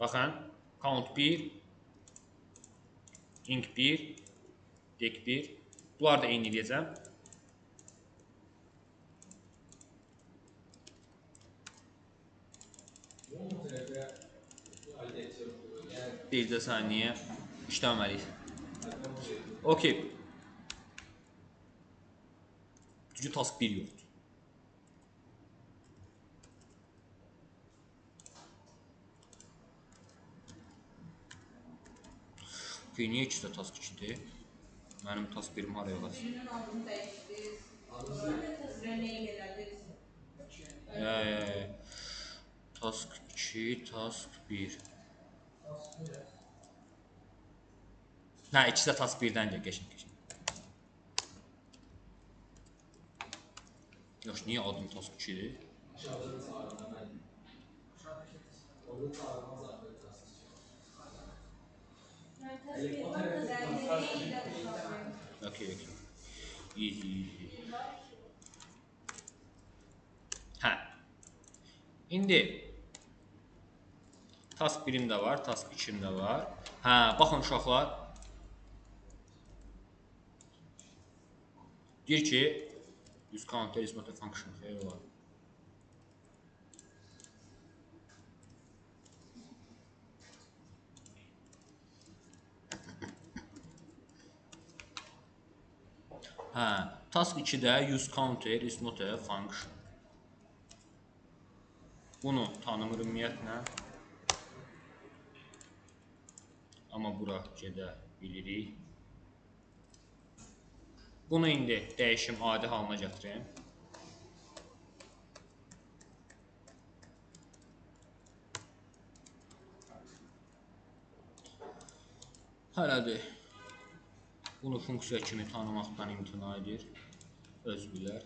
Baxın, count 1, ink 1, dec 1. Bunları da eyni edəcəm. Bir də saniyə işləməliyik. Okey. Çünki task 1 yoxdur. Niyə ikisi də task 2-dir? Mənim task 1-im haraya qalsın? Birinin adını dəyişdir. Adını nəyə gələdir? Task 2, task 1. Hə, ikisi də task 1-dəndir, qəşəng. Yox, niyə adım task 2-dir? orada çağırmaz artık tasdik için. Yəni təsvir var da zəruri Okey, okey. İyi. Hə. İndi task 1-im də var, task 2-im də var. Hə, baxın uşaqlar. Deyir ki, use counter is not a function. Xeyr olar. Hə, task 2-də use counter is not a function. Bunu tanımır ümumiyyətlə. Amma bura gedə bilirik. Bunu indi dəyişim adi halına gətireyim. Hələdir. Bunu funksiya kimi tanımaqdan imtina edir. Öz bilər.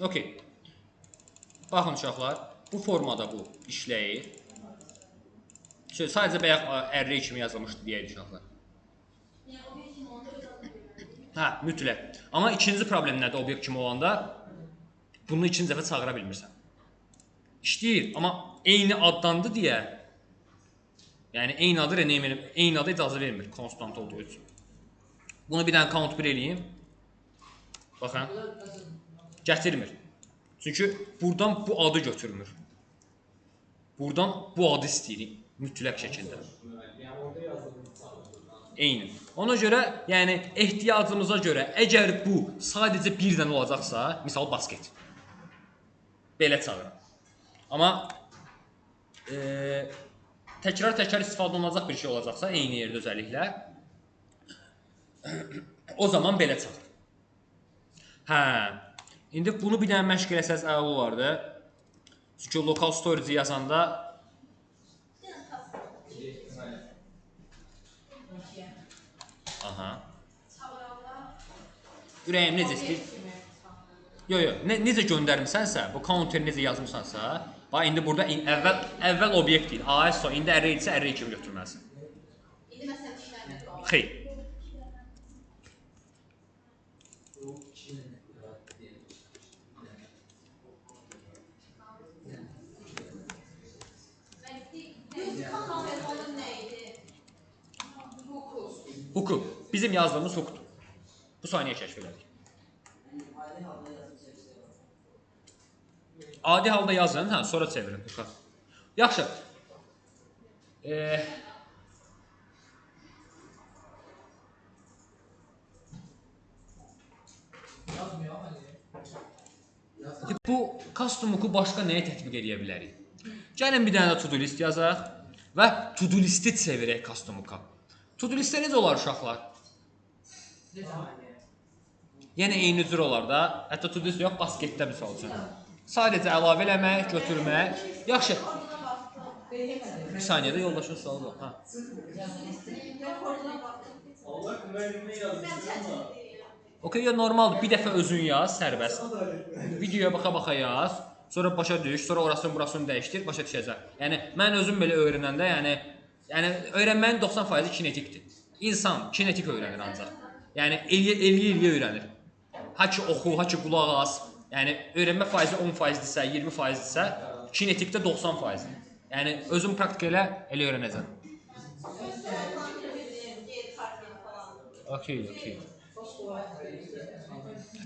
Okey. Baxın uşaqlar, bu formada bu işləyir. Sadəcə bayaq array kimi yazılmışdı deyək uşaqlar. Yəni obyekt kimi olanda öz adını verir. Hə, mütləq. Amma ikinci problem nədir obyekt kimi olanda? Bunu ikinci dəfə çağıra bilmirsən. İşləyir, amma eyni addandı deyə, yəni eyni adı rename, eyni adı icazə vermir konstant olduğu üçün. Bunu bir dənə count 1 eləyim. Baxın. Gətirmir. Çünki buradan bu adı götürmür. Buradan bu adı istəyirik mütləq şəkildə. Yəni orada yazdığımız çağırılır. Eyni. Ona görə, yəni ehtiyacımıza görə, əgər bu sadəcə bir dənə olacaqsa, misal basket. Belə çağırın. Amma təkrar istifadə olunacaq bir şey olacaqsa, eyni yerdə özəlliklə, o zaman belə çağır. Hə. İndi bunu bir dənə məşq eləsəz əla olardı. Çünki local storage yazanda aha. Ürəyim necə istəyir? Yox, necə göndərmisənsə, bu counter necə yazmısansa, bax indi burada əvvəl obyekt deyil. ASO indi array isə array kimi götürməlisən. İndi məsələn işləmir qalır. Xeyr. Telefonun neydi? Hook. Bizim yazdığımız hookdur. Bu saniyə kəşf elədik. Adi halda yazın, hə, sonra çevirin hook'a. Yaxşı. Yazmıyor ama ne? Bu custom hook'u başqa nəyə tətbiq edə bilərik? Gəlin bir dənə to-do list yazaq və to-do listi çevirək custom hook'a. To-do listə necə olar uşaqlar? Yəni eyni cür olar da. Hətta to-do list yox, basketdə misal üçün. Sadəcə əlavə eləmək, götürmək. Yaxşı. Bir saniyədə yoldaşın sualı var. Allah müəllimə yazmışam. Okey, ya normaldır. Bir dəfə özün yaz, sərbəst. Videoya baxa-baxa yaz. Sonra başa düş, sonra orasını burasını dəyişdir, başa düşəcək. Yəni mən özüm belə öyrənəndə, yəni öyrənməyin 90% kinetikdir. İnsan kinetik öyrənir ancaq. Yəni eləyə öyrənir. Ha ki oxu, ha ki qulaq as. Yəni öyrənmə faizi 10%dirsə, 20%dirsə, kinetikdə 90%. Yəni özün praktika elə öyrənəcəksən. Okey.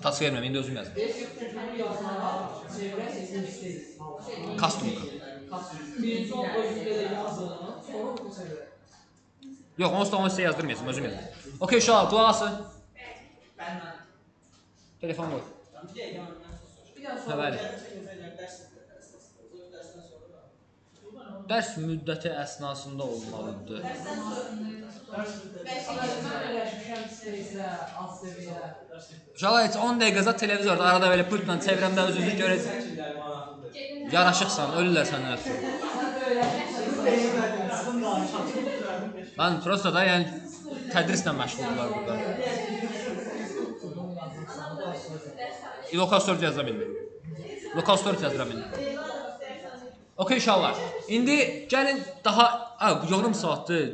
Task verməm, indi özüm yazım. Custom hook. Birinci o özünde de yazdığını, sonra oku çevirir. Yox, onsuz da onu sizə yazdırmayacağım, özüm yazım. Okey, uşaqlar, qulaq asın. Telefon qoy. Bir daha Hə, sonra bəli. Dərs müddəti əsnasında olmalıdır. Mən öyrəşmişəm Space-ə, Asteria. Uşaqlar heç 10 dəqiqə televizorda arada belə pultla çevirəndə özünüzü görəcək. Şəkillər maraqlıdır. Yaraşıqsan, ölürlər səndən ötürü. Sən də öyrəşmişsən. Lan prosta da yəni tədrislə məşğuldurlar burada. Lokal story yazdıra bilmir. Lokal story yazdıra bilmir. Okey uşaqlar. İndi gəlin daha yarım saatdır